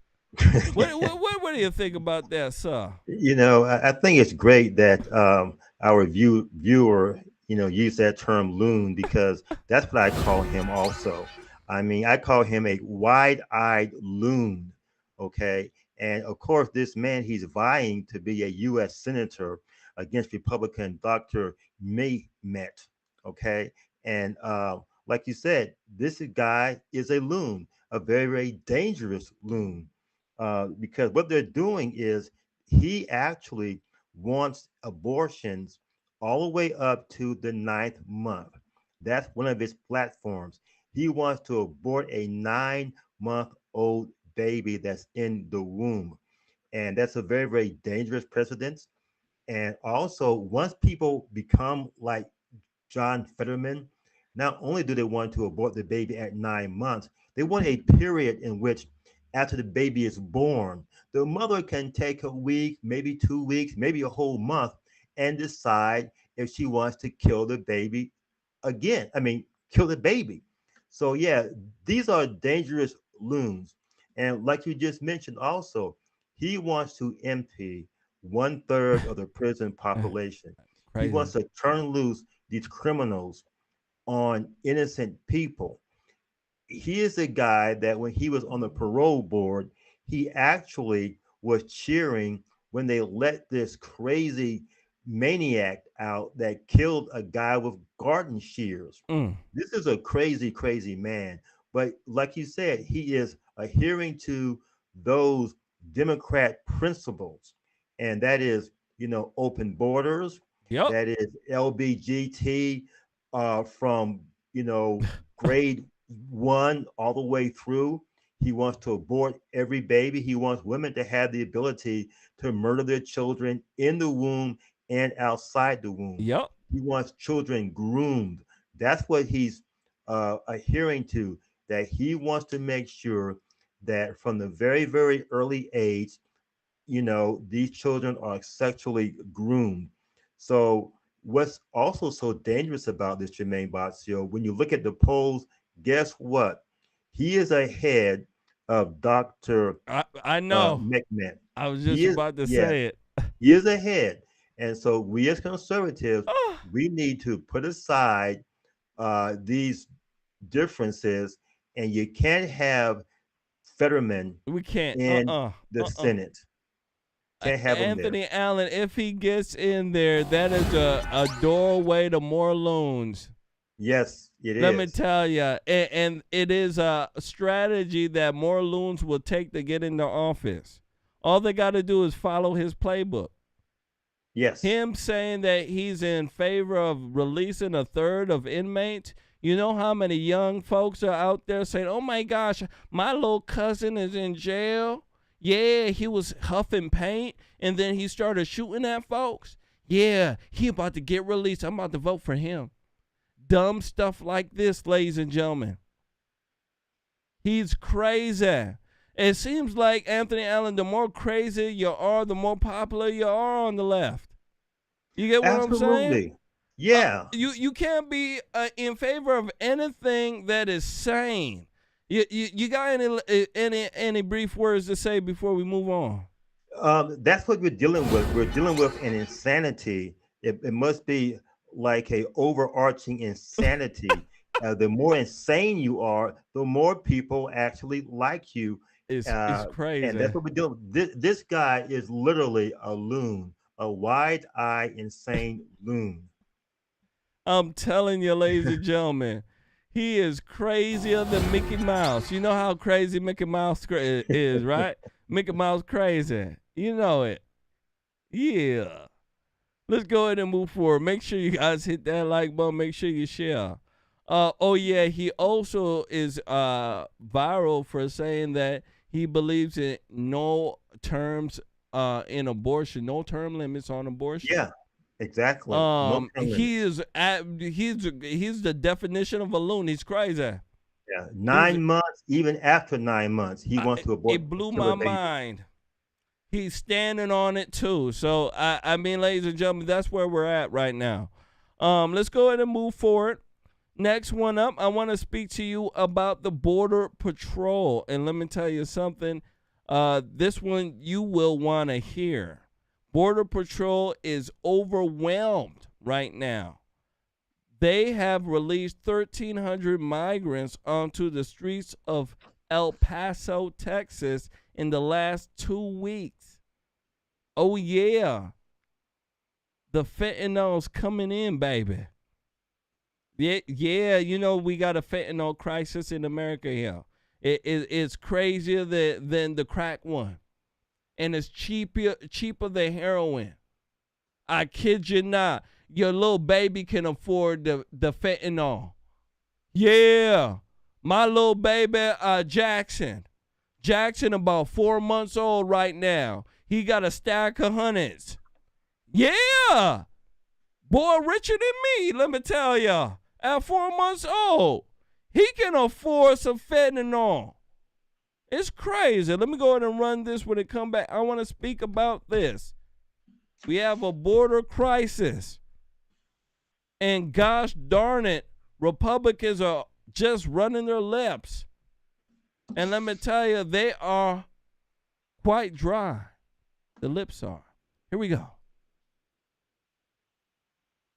what do you think about that, sir? You know, I think it's great that our viewer, you know, use that term loon, because that's what I call him also. I mean, I call him a wide-eyed loon, okay? And of course, this man, he's vying to be a U.S. senator against Republican Dr. Maymet, okay? And like you said, this guy is a loon, a very, very dangerous loon. Because what they're doing is he actually wants abortions all the way up to the 9th month. That's one of his platforms. He wants to abort a 9-month-old baby that's in the womb. And that's a very, very dangerous precedent. And also, once people become like John Fetterman, not only do they want to abort the baby at 9 months, they want a period in which after the baby is born, the mother can take a week, maybe 2 weeks, maybe a whole month, and decide if she wants to kill the baby again. I mean, kill the baby. So yeah, these are dangerous loons. And like you just mentioned also, he wants to empty 1/3 of the prison population. He wants to turn loose these criminals on innocent people. He is a guy that when he was on the parole board, he actually was cheering when they let this crazy maniac out that killed a guy with garden shears. This is a crazy, crazy man. But like you said, he is adhering to those Democrat principles. And that is, you know, open borders. That is LBGT from, you know, grade 1 all the way through. He wants to abort every baby. He wants women to have the ability to murder their children in the womb and outside the womb. He wants children groomed. That's what he's adhering to, that he wants to make sure that from the very, very early age, you know, these children are sexually groomed. So what's also so dangerous about this, Jermain Botsio, when you look at the polls, guess what? He is ahead of Dr. I know. McMahon. I was just about to say it. He is ahead. And so we as conservatives, we need to put aside these differences, and you can't have Fetterman in the Senate. Can't have him Anthony there. Allen, if he gets in there, that is a doorway to more loans. Yes, it is. Let me tell you, and it is a strategy that more loons will take to get into office. All they got to do is follow his playbook. Yes. Him saying that he's in favor of releasing a third of inmates. You know how many young folks are out there saying, oh my gosh, my little cousin is in jail. Yeah, he was huffing paint and then he started shooting at folks. Yeah, he about to get released. I'm about to vote for him. Dumb stuff like this, ladies and gentlemen. He's crazy. It seems like, Anthony Allen, the more crazy you are, the more popular you are on the left. You get what I'm saying? Yeah. You can't be in favor of anything that is sane. You got any brief words to say before we move on? That's what we're dealing with. We're dealing with an insanity. It must be like a overarching insanity. The more insane you are, the more people actually like you. It's crazy. And that's what we're doing. This guy is literally a loon, a wide-eyed, insane loon. I'm telling you, ladies and gentlemen, he is crazier than Mickey Mouse. You know how crazy Mickey Mouse is, right? Mickey Mouse crazy. You know it. Yeah. Let's go ahead and move forward. Make sure you guys hit that like button. Make sure you share. Oh, yeah, he also is viral for saying that he believes in no terms in abortion, no term limits on abortion. Yeah, exactly. He's the definition of a loon. He's crazy. Yeah, 9 months, even after 9 months, he wants to abort. It blew my mind. He's standing on it too. So I mean, ladies and gentlemen, that's where we're at right now. Let's go ahead and move forward. Next one up, I want to speak to you about the Border Patrol. And let me tell you something. This one you will want to hear. Border Patrol is overwhelmed right now. They have released 1,300 migrants onto the streets of El Paso, Texas in the last 2 weeks. Oh, yeah. The fentanyl's coming in, baby. Yeah, you know, we got a fentanyl crisis in America here. It's crazier than the crack one. And it's cheaper than heroin. I kid you not. Your little baby can afford the fentanyl. Yeah. My little baby, Jackson. Jackson about 4 months old right now. He got a stack of hundreds. Yeah. Boy, richer than me, let me tell ya. At 4 months old, he can afford some fentanyl. It's crazy. Let me go ahead and run this when it come back. I want to speak about this. We have a border crisis. And gosh darn it, Republicans are just running their lips. And let me tell you, they are quite dry. The lips are. Here we go.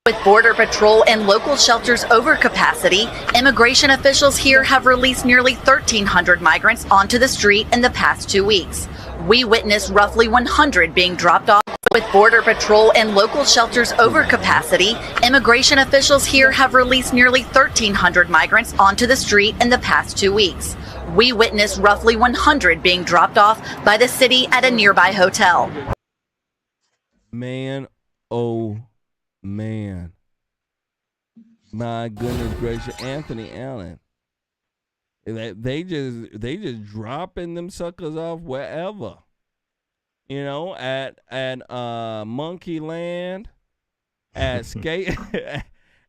With Border Patrol and local shelters over capacity, immigration officials here have released nearly 1,300 migrants onto the street in the past 2 weeks. We witnessed roughly 100 being dropped off. With Border Patrol and local shelters over capacity, immigration officials here have released nearly 1,300 migrants onto the street in the past 2 weeks. We witnessed roughly 100 being dropped off by the city at a nearby hotel. Man, oh man. My goodness gracious, Anthony Allen. They just dropping them suckers off wherever. You know, at Monkey Land, at Skate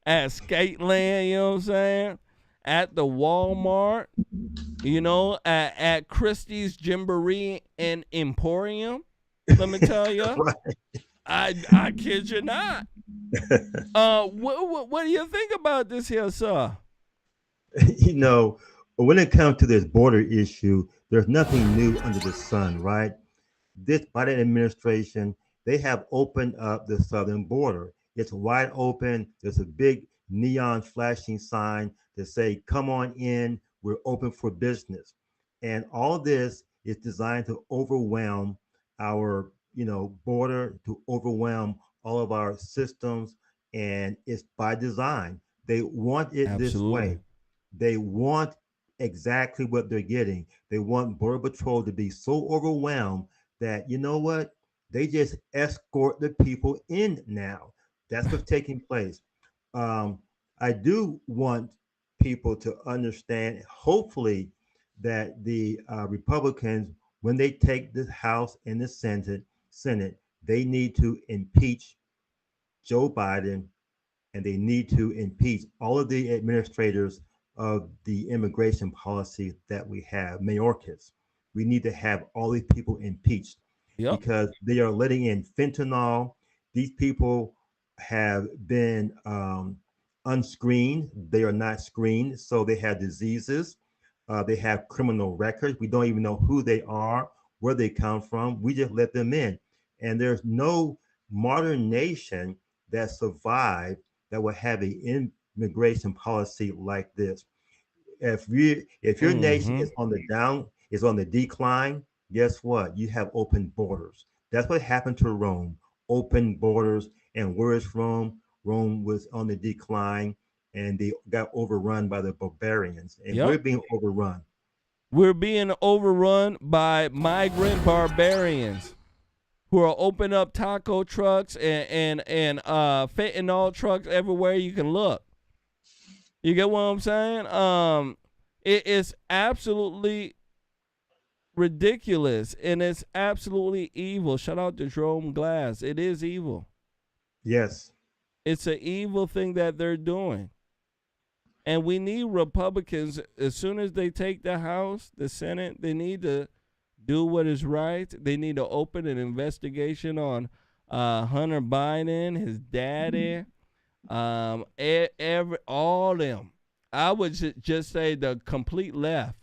at Skate Land, you know what I'm saying? At the Walmart, you know, at Christie's Gymboree and Emporium. Let me tell you. Right. I kid you not. What do you think about this here, sir? You know, when it comes to this border issue, there's nothing new under the sun, right? This Biden administration, they have opened up the southern border. It's wide open. There's a big neon flashing sign that say, come on in, we're open for business. And all this is designed to overwhelm our, border, to overwhelm all of our systems. And it's by design. They want it Absolutely. This way. They want exactly what they're getting. They want Border Patrol to be so overwhelmed that, you know what? They just escort the people in now. That's what's taking place. Um, I do want people to understand, hopefully, that the Republicans, when they take the House and the Senate, they need to impeach Joe Biden, and they need to impeach all of the administrators of the immigration policy that we have, Mayorkas. We need to have all these people impeached Yep. because they are letting in fentanyl. These people have been unscreened. They are not screened, so they have diseases. They have criminal records. We don't even know who they are, where they come from. We just let them in. And there's no modern nation that survived that will have an immigration policy like this. If your nation is on the decline, guess what? You have open borders. That's what happened to Rome. Open borders. And where is Rome? Rome was on the decline, and they got overrun by the barbarians. And we're being overrun. We're being overrun by migrant barbarians who are opening up taco trucks and fentanyl trucks everywhere you can look. You get what I'm saying? It is absolutely ridiculous, and it's absolutely evil. Shout out to Jerome Glass. It is evil. Yes. It's an evil thing that they're doing. And we need Republicans, as soon as they take the House, the Senate, they need to do what is right. They need to open an investigation on Hunter Biden, his daddy, all them. I would just say the complete left.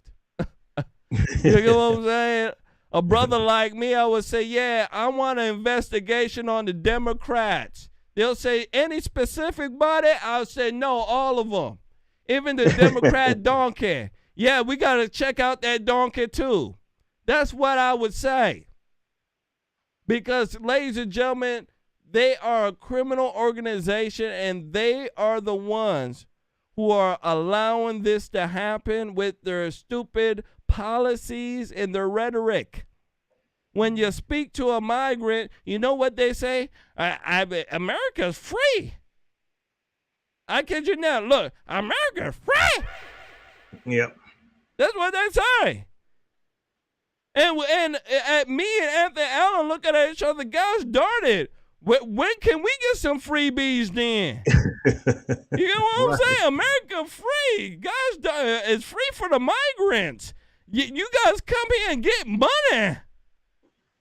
You know what I'm saying? A brother like me, I would say, yeah, I want an investigation on the Democrats. They'll say, any specific body? I'll say, no, all of them. Even the Democrat donkey. Yeah, we got to check out that donkey too. That's what I would say. Because, ladies and gentlemen, they are a criminal organization, and they are the ones who are allowing this to happen with their stupid policies and their rhetoric. When you speak to a migrant, you know what they say? America's free. I kid you not. Look, America's free. Yep. That's what they say. And at me and Anthony Allen looking at each other, gosh darn it. When can we get some freebies then? You know what I'm saying? America free. Gosh darn it. It's free for the migrants. You guys come here and get money.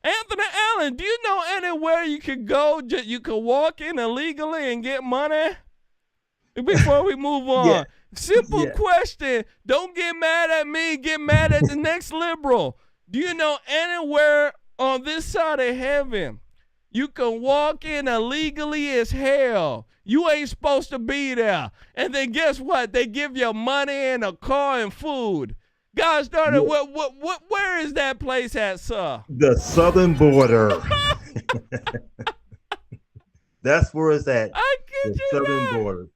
Anthony Allen, do you know anywhere you could go, you could walk in illegally and get money? Before we move on. Yeah. Simple question. Don't get mad at me. Get mad at the next liberal. Do you know anywhere on this side of heaven you can walk in illegally as hell? You ain't supposed to be there. And then guess what? They give you money and a car and food. Gosh darn it, where is that place at, sir? The southern border. That's where it's at. I kid the you southern not. border.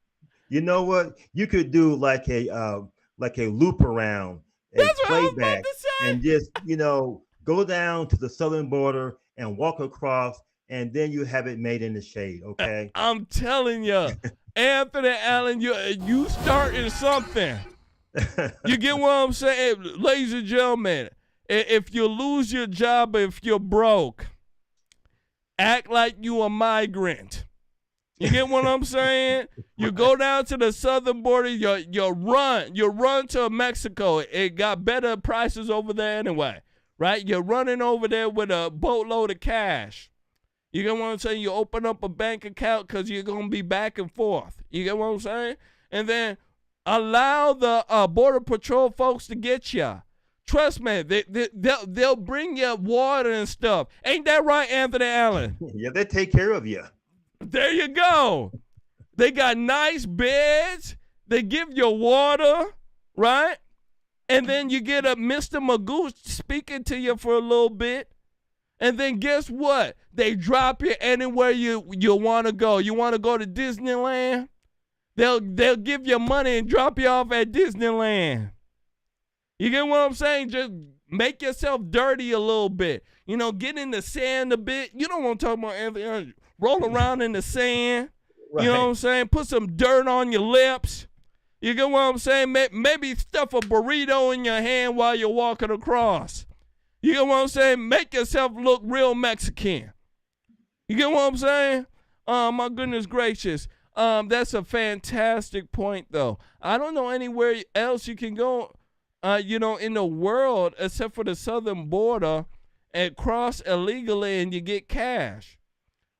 You know what? You could do like a loop around, a That's what I was about playback, to say. and just go down to the southern border and walk across, and then you have it made in the shade. Okay. I'm telling you, Anthony Allen, you starting something. You get what I'm saying? Ladies and gentlemen, if you lose your job, if you're broke, act like you a migrant. You get what I'm saying? You go down to the southern border, you run to Mexico. It got better prices over there anyway, right? You're running over there with a boatload of cash. You get what I'm saying? You open up a bank account because you're going to be back and forth. You get what I'm saying? And then allow the Border Patrol folks to get you. Trust me, they'll bring you water and stuff. Ain't that right, Anthony Allen? Yeah, they take care of you. There you go. They got nice beds. They give you water, right? And then you get a Mr. Magoo speaking to you for a little bit. And then guess what? They drop you anywhere you want to go. You want to go to Disneyland? They'll give you money and drop you off at Disneyland. You get what I'm saying? Just Make yourself dirty a little bit. You know, get in the sand a bit. You don't want to talk about Anthony. Roll around in the sand. Right. You know what I'm saying? Put some dirt on your lips. You get what I'm saying? Maybe stuff a burrito in your hand while you're walking across. You get what I'm saying? Make yourself look real Mexican. You get what I'm saying? My goodness gracious. That's a fantastic point, though. I don't know anywhere else you can go, in the world except for the southern border and cross illegally and you get cash.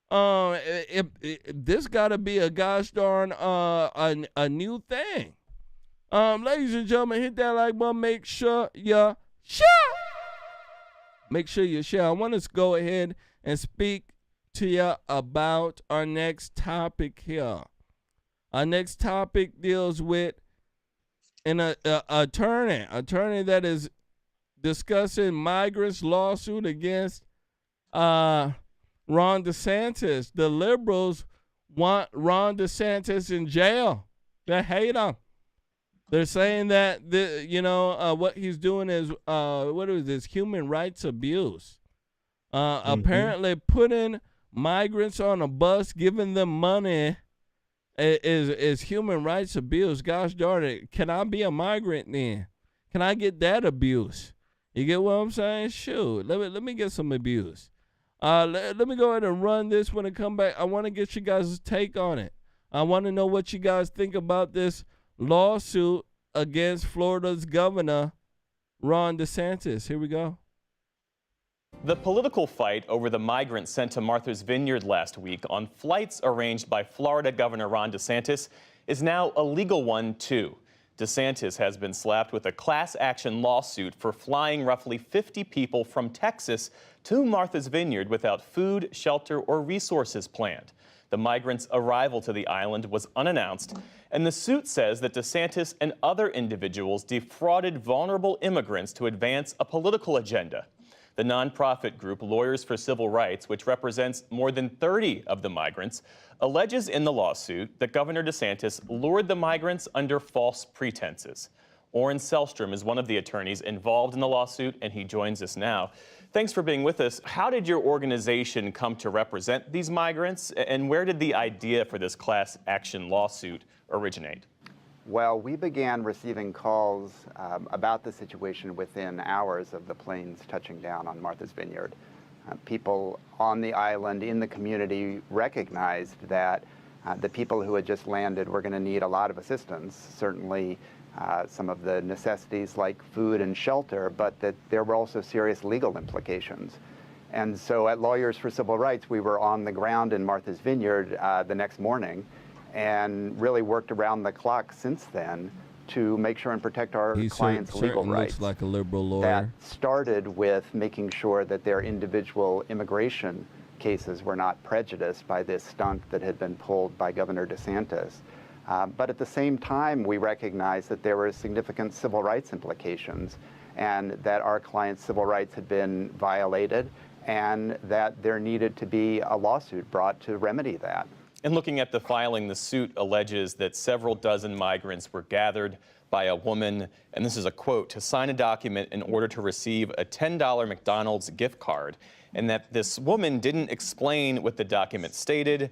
This got to be a gosh darn a new thing. Ladies and gentlemen, hit that like button. Make sure you share. Make sure you share. I want to go ahead and speak to you about our next topic here. Our next topic deals with an attorney that is discussing migrants' lawsuit against Ron DeSantis. The liberals want Ron DeSantis in jail. They hate him. They're saying that what he's doing is human rights abuse. Apparently putting migrants on a bus, giving them money is human rights abuse. Gosh darn it. Can I be a migrant then? Can I get that abuse? You get what I'm saying? Shoot. Let me get some abuse. Let me go ahead and run this when I come back. I want to get you guys' take on it. I want to know what you guys think about this lawsuit against Florida's governor, Ron DeSantis. Here we go. The political fight over the migrants sent to Martha's Vineyard last week on flights arranged by Florida Governor Ron DeSantis is now a legal one, too. DeSantis has been slapped with a class action lawsuit for flying roughly 50 people from Texas to Martha's Vineyard without food, shelter, or resources planned. The migrants' arrival to the island was unannounced, and the suit says that DeSantis and other individuals defrauded vulnerable immigrants to advance a political agenda. The nonprofit group Lawyers for Civil Rights, which represents more than 30 of the migrants, alleges in the lawsuit that Governor DeSantis lured the migrants under false pretenses. Oren Selstrom is one of the attorneys involved in the lawsuit, and he joins us now. Thanks for being with us. How did your organization come to represent these migrants, and where did the idea for this class action lawsuit originate? Well, we began receiving calls about the situation within hours of the planes touching down on Martha's Vineyard. People on the island, in the community, recognized that the people who had just landed were going to need a lot of assistance, certainly some of the necessities like food and shelter, but that there were also serious legal implications. And so at Lawyers for Civil Rights, we were on the ground in Martha's Vineyard the next morning and really worked around the clock since then to make sure and protect our clients' legal rights. Looks like a liberal lawyer. That started with making sure that their individual immigration cases were not prejudiced by this stunt that had been pulled by Governor DeSantis. But at the same time, we recognized that there were significant civil rights implications and that our clients' civil rights had been violated and that there needed to be a lawsuit brought to remedy that. And looking at the filing, the suit alleges that several dozen migrants were gathered by a woman, and this is a quote, to sign a document in order to receive a $10 McDonald's gift card, and that this woman didn't explain what the document stated,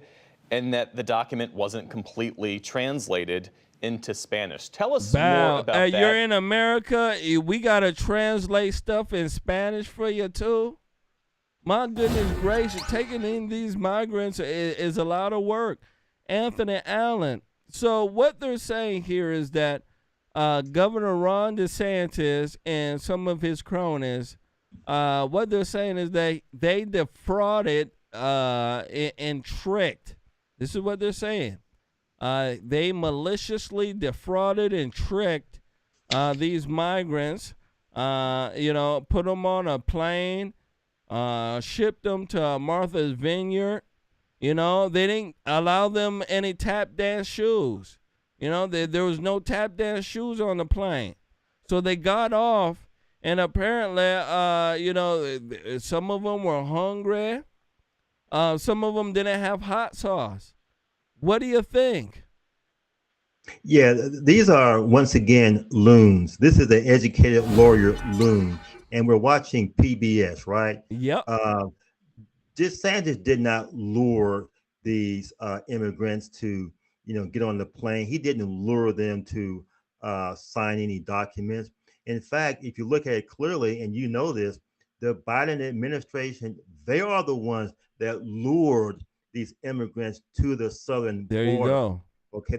and that the document wasn't completely translated into Spanish. Tell us more about that. You're in America, we got to translate stuff in Spanish for you, too? My goodness gracious, taking in these migrants is a lot of work. Anthony Allen. So what they're saying here is that Governor Ron DeSantis and some of his cronies, what they're saying is they defrauded and tricked. This is what they're saying. They maliciously defrauded and tricked these migrants, put them on a plane, shipped them to Martha's Vineyard. They didn't allow them any tap dance shoes. There was no tap dance shoes on the plane. So they got off, and apparently, some of them were hungry. Some of them didn't have hot sauce. What do you think? Yeah, these are, once again, loons. This is an educated lawyer loon. and we're watching PBS, right? Yep. DeSantis did not lure these immigrants to, get on the plane. He didn't lure them to sign any documents. In fact, if you look at it clearly, and you know this, the Biden administration, they are the ones that lured these immigrants to the southern border. There you go. Okay,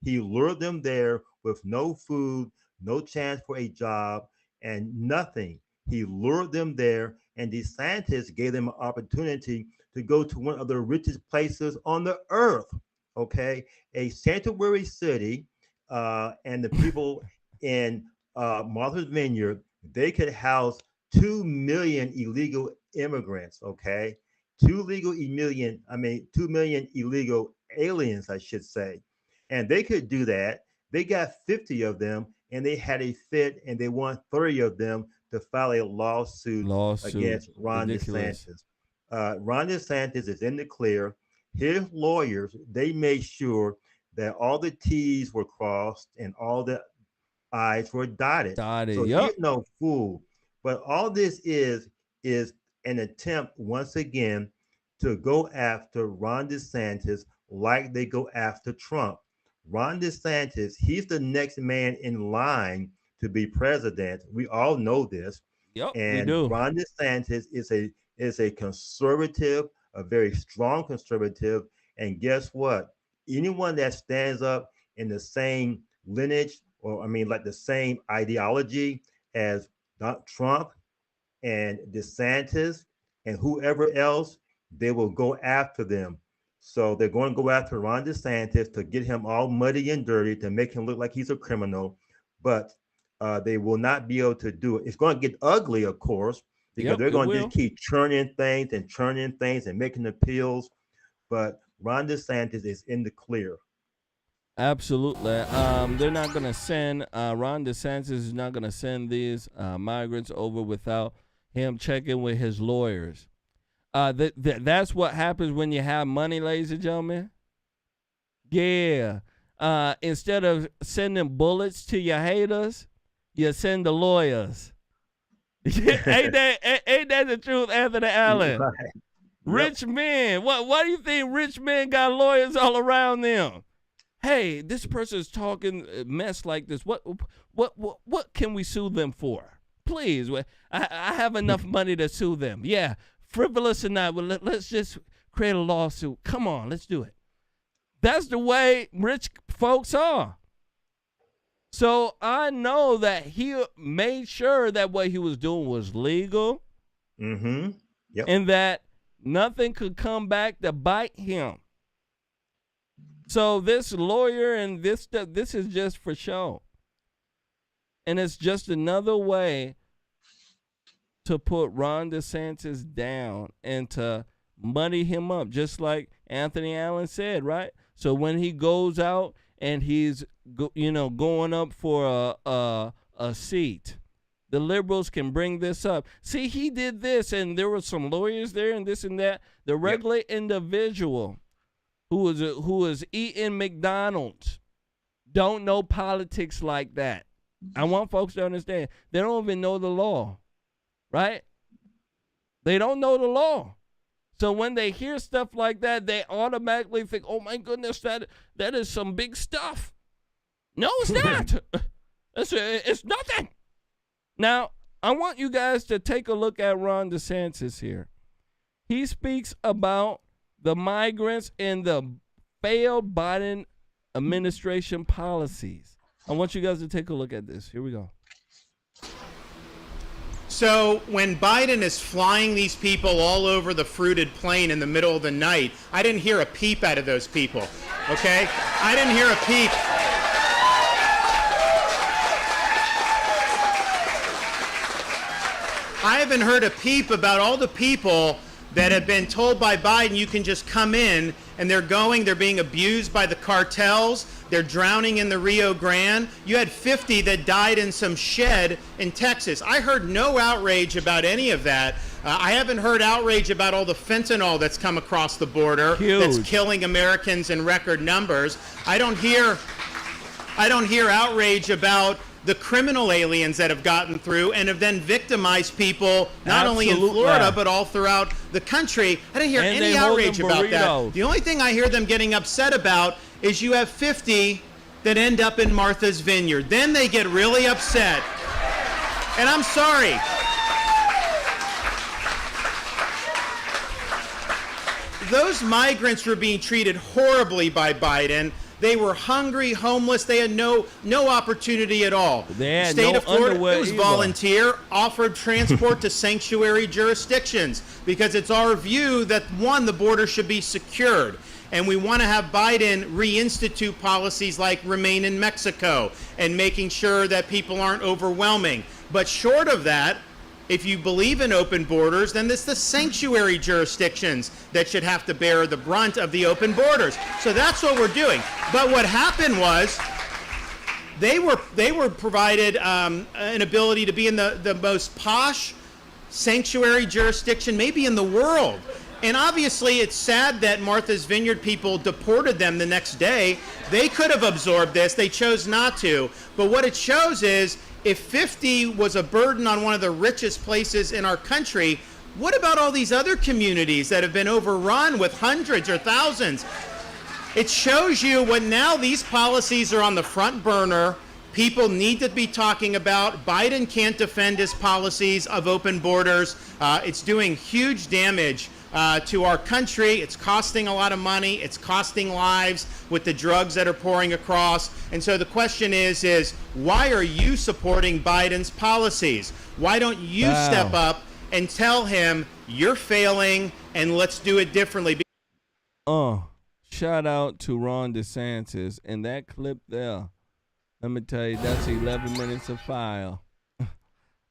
he lured them there with no food, no chance for a job, and nothing. He lured them there, and DeSantis gave them an opportunity to go to one of the richest places on the earth, okay? A sanctuary city, and the people in Martha's Vineyard, they could house 2 million illegal immigrants, okay? 2 million illegal aliens, I should say. And they could do that. They got 50 of them, and they had a fit, and they want 30 of them to file a lawsuit. Against Ron DeSantis. Ron DeSantis is in the clear. His lawyers, they made sure that all the T's were crossed and all the I's were dotted. So he's no fool. But all this is an attempt, once again, to go after Ron DeSantis like they go after Trump. Ron DeSantis, he's the next man in line to be president. We all know this. Yep, and we do. Ron DeSantis is a conservative, a very strong conservative. And guess what? Anyone that stands up in the same lineage, or like the same ideology as Trump and DeSantis and whoever else, they will go after them. So they're going to go after Ron DeSantis to get him all muddy and dirty, to make him look like he's a criminal. But they will not be able to do it. It's going to get ugly, of course, because they're going to just keep churning things and making appeals. But Ron DeSantis is in the clear. Absolutely. They're not going to send, Ron DeSantis is not going to send these migrants over without him checking with his lawyers. That's what happens when you have money, ladies and gentlemen. Yeah. Instead of sending bullets to your haters, you send the lawyers. ain't that the truth, Anthony Allen? Right. Rich men. Why do you think rich men got lawyers all around them? Hey, this person's talking mess like this. What can we sue them for? Please, I have enough money to sue them. Yeah, frivolous or not, well, let's just create a lawsuit. Come on, let's do it. That's the way rich folks are. So I know that he made sure that what he was doing was legal. Mm-hmm. Yep. And that nothing could come back to bite him. So this lawyer and this stuff, this is just for show. And it's just another way to put Ron DeSantis down and to muddy him up, just like Anthony Allen said, right? So when he goes out and he's going up for a seat, the liberals can bring this up. See, he did this, and there were some lawyers there, and this and that. The regular individual who is eating McDonald's don't know politics like that. I want folks to understand. They don't even know the law, right? They don't know the law. So when they hear stuff like that, they automatically think, oh, my goodness, that is some big stuff. No, it's not. It's nothing. Now, I want you guys to take a look at Ron DeSantis here. He speaks about the migrants and the failed Biden administration policies. I want you guys to take a look at this. Here we go. So when Biden is flying these people all over the fruited plain in the middle of the night, I didn't hear a peep out of those people, okay? I didn't hear a peep. I haven't heard a peep about all the people that have been told by Biden you can just come in, and they're being abused by the cartels, they're drowning in the Rio Grande. You had 50 that died in some shed in Texas. I heard no outrage about any of that. I haven't heard outrage about all the fentanyl that's come across the border. Huge. That's killing Americans in record numbers. I don't hear outrage about the criminal aliens that have gotten through and have then victimized people, not only in Absolutely. Florida, but all throughout the country. I didn't hear And any they hold outrage them about that. burritos. The only thing I hear them getting upset about is you have 50 that end up in Martha's Vineyard. Then they get really upset. And I'm sorry. Those migrants were being treated horribly by Biden. They were hungry, homeless. They had no opportunity at all. They had State no of Florida, underwear it was either. volunteer, offered transport to sanctuary jurisdictions because it's our view that, one, the border should be secured. And we want to have Biden reinstitute policies like Remain in Mexico and making sure that people aren't overwhelming. But short of that, if you believe in open borders, then it's the sanctuary jurisdictions that should have to bear the brunt of the open borders. So that's what we're doing. But what happened was they were provided an ability to be in the most posh sanctuary jurisdiction maybe in the world. And obviously it's sad that Martha's Vineyard people deported them the next day. They could have absorbed this. They chose not to. But what it shows is if 50 was a burden on one of the richest places in our country, what about all these other communities that have been overrun with hundreds or thousands? It shows you what now these policies are on the front burner. People need to be talking about. Biden can't defend his policies of open borders. It's doing huge damage to our country. It's costing a lot of money. It's costing lives with the drugs that are pouring across. And so the question is why are you supporting Biden's policies? Why don't you step up and tell him you're failing and let's do it differently? Shout out to Ron DeSantis. And that clip there, let me tell you, that's 11 minutes of fire.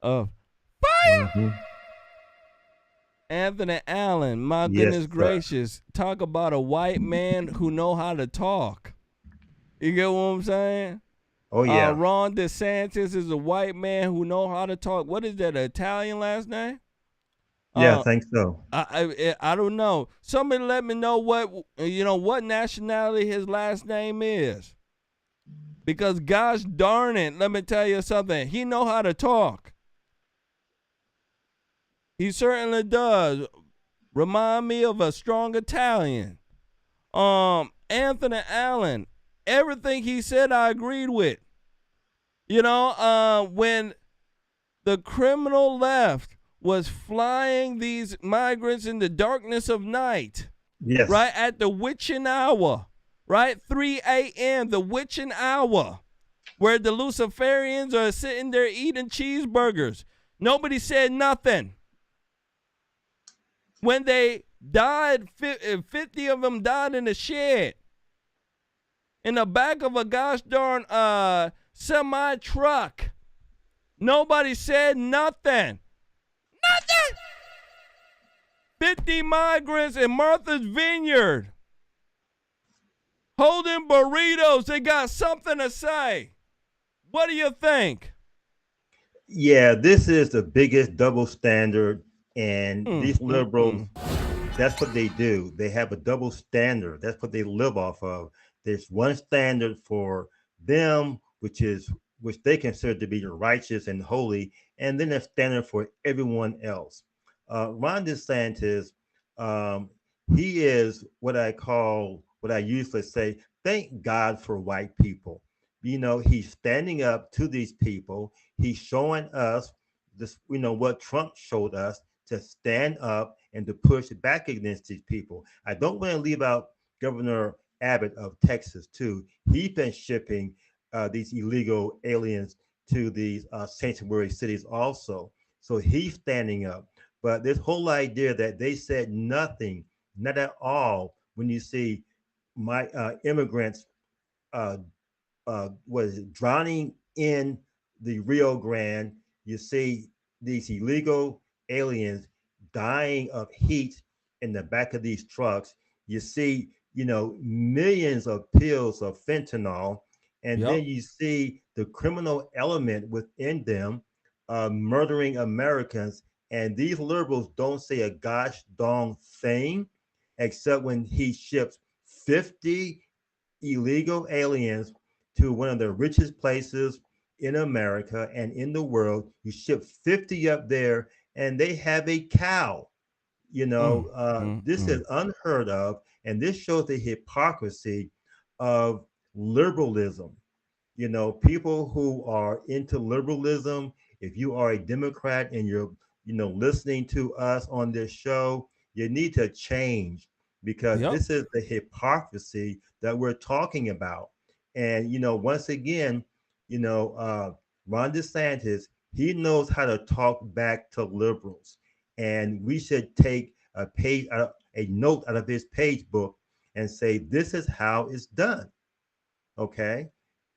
Fire! Mm-hmm. Anthony Allen, my goodness gracious. Talk about a white man who know how to talk. You get what I'm saying? Oh, yeah. Ron DeSantis is a white man who know how to talk. What is that, an Italian last name? Yeah, I think so. I don't know. Somebody let me know what nationality his last name is. Because gosh darn it, let me tell you something. He know how to talk. He certainly does. Remind me of a strong Italian. Anthony Allen, everything he said I agreed with. When the criminal left was flying these migrants in the darkness of night. Yes. Right at the witching hour. Right? 3 a.m., the witching hour. Where the Luciferians are sitting there eating cheeseburgers. Nobody said nothing. When they died, 50 of them died in a shed. In the back of a gosh darn semi-truck. Nobody said nothing. Nothing! 50 migrants in Martha's Vineyard. Holding burritos. They got something to say. What do you think? Yeah, this is the biggest double standard. And these liberals, that's what they do. They have a double standard. That's what they live off of. There's one standard for them, which they consider to be righteous and holy, and then a standard for everyone else. Ron DeSantis, he is what I usually say, thank God for white people. He's standing up to these people. He's showing us this, what Trump showed us, to stand up and to push back against these people. I don't want to leave out Governor Abbott of Texas, too. He's been shipping these illegal aliens to these sanctuary cities also. So he's standing up. But this whole idea that they said nothing, not at all, when you see my immigrants was drowning in the Rio Grande, you see these illegal aliens dying of heat in the back of these trucks. You see, millions of pills of fentanyl, and then you see the criminal element within them murdering Americans. And these liberals don't say a gosh darn thing, except when he ships 50 illegal aliens to one of the richest places in America and in the world. You ship 50 up there, and they have a cow. This is unheard of, and this shows the hypocrisy of liberalism. People who are into liberalism, if you are a Democrat and you're, listening to us on this show, you need to change, because Yep. this is the hypocrisy that we're talking about. And, once again, Ron DeSantis, he knows how to talk back to liberals. And we should take a note out of his page book and say, this is how it's done. Okay.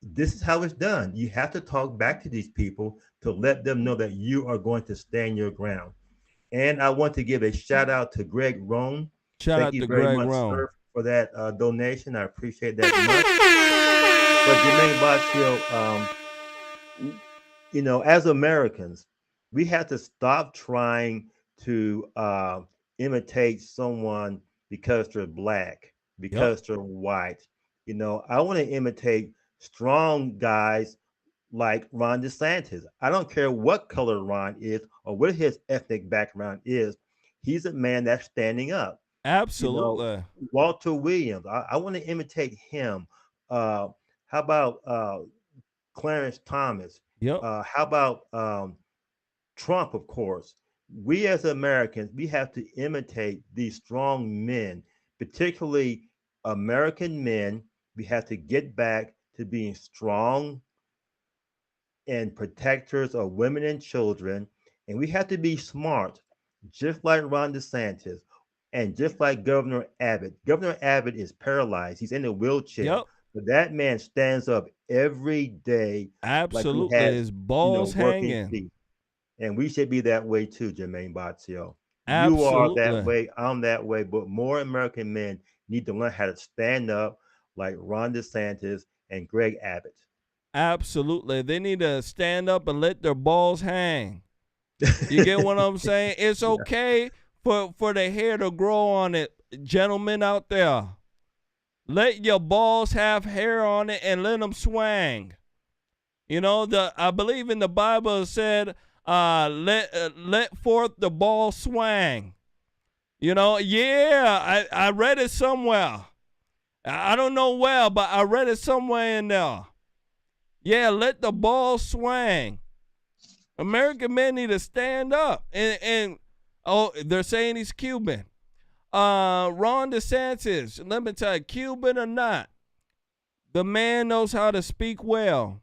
This is how it's done. You have to talk back to these people to let them know that you are going to stand your ground. And I want to give a shout out to Greg Roan. Shout Thank out you to very Greg much, Roan. sir, for that donation. I appreciate that much. But Jermain Botsio, as Americans, we have to stop trying to imitate someone because they're black, because they're white. I want to imitate strong guys like Ron DeSantis. I don't care what color Ron is or what his ethnic background is. He's a man that's standing up. Absolutely. Walter Williams, I want to imitate him. How about Clarence Thomas? How about Trump, of course? We as Americans, we have to imitate these strong men, particularly American men. We have to get back to being strong and protectors of women and children. And we have to be smart, just like Ron DeSantis and just like Governor Abbott. Governor Abbott is paralyzed. He's in a wheelchair. But that man stands up every day. Absolutely. Like he has, his balls working hanging. feet. And we should be that way too, Jermain Botsio. Absolutely. You are that way. I'm that way. But more American men need to learn how to stand up like Ron DeSantis and Greg Abbott. Absolutely. They need to stand up and let their balls hang. You get what I'm saying? It's okay for the hair to grow on it, gentlemen out there. Let your balls have hair on it and let them swang. I believe in the Bible it said, let forth the ball swang. I read it somewhere. I don't know where, but I read it somewhere in there. Yeah, let the ball swang. American men need to stand up. And they're saying he's Cuban. Ron DeSantis, let me tell you, Cuban or not, the man knows how to speak well.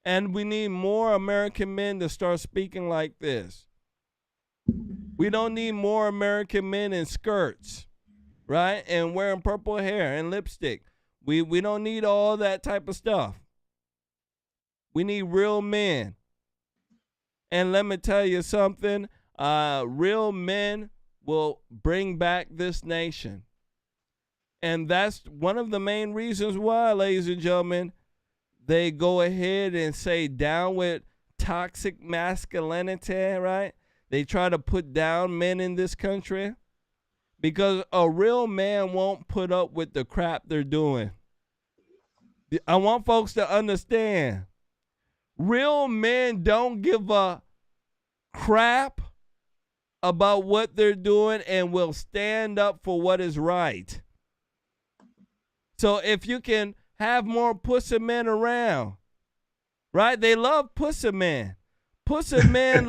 And we need more American men to start speaking like this. We don't need more American men in skirts, right? And wearing purple hair and lipstick. We don't need all that type of stuff. We need real men. And let me tell you something. Real men will bring back this nation. And that's one of the main reasons why, ladies and gentlemen, they go ahead and say down with toxic masculinity, right? They try to put down men in this country because a real man won't put up with the crap they're doing. I want folks to understand. Real men don't give a crap about what they're doing and will stand up for what is right. So if you can have more pussy men around, right? They love pussy men. Pussy men,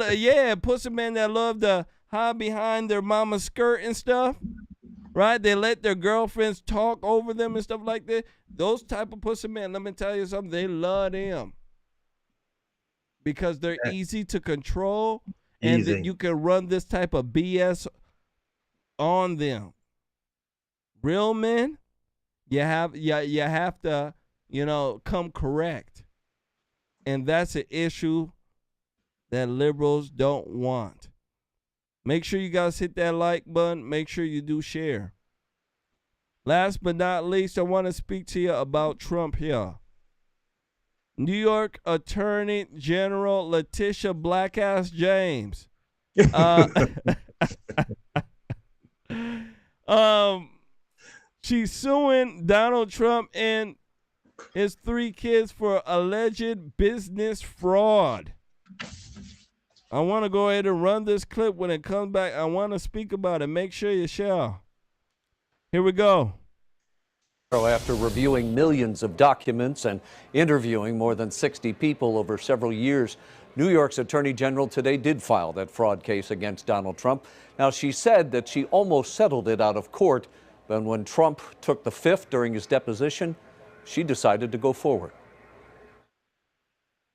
pussy men that love to hide behind their mama's skirt and stuff, right? They let their girlfriends talk over them and stuff like that. Those type of pussy men, let me tell you something, they love them because they're easy to control and that you can run this type of BS on them. Real men, you have to, come correct. And that's an issue that liberals don't want. Make sure you guys hit that like button. Make sure you do share. Last but not least, I want to speak to you about Trump here. New York Attorney General Letitia Blackass James. She's suing Donald Trump and his 3 kids for alleged business fraud. I want to go ahead and run this clip. When it comes back, I want to speak about it. Make sure you share. Here we go. After reviewing millions of documents and interviewing more than 60 people over several years, New York's Attorney General today did file that fraud case against Donald Trump. Now, she said that she almost settled it out of court, but when Trump took the fifth during his deposition, she decided to go forward.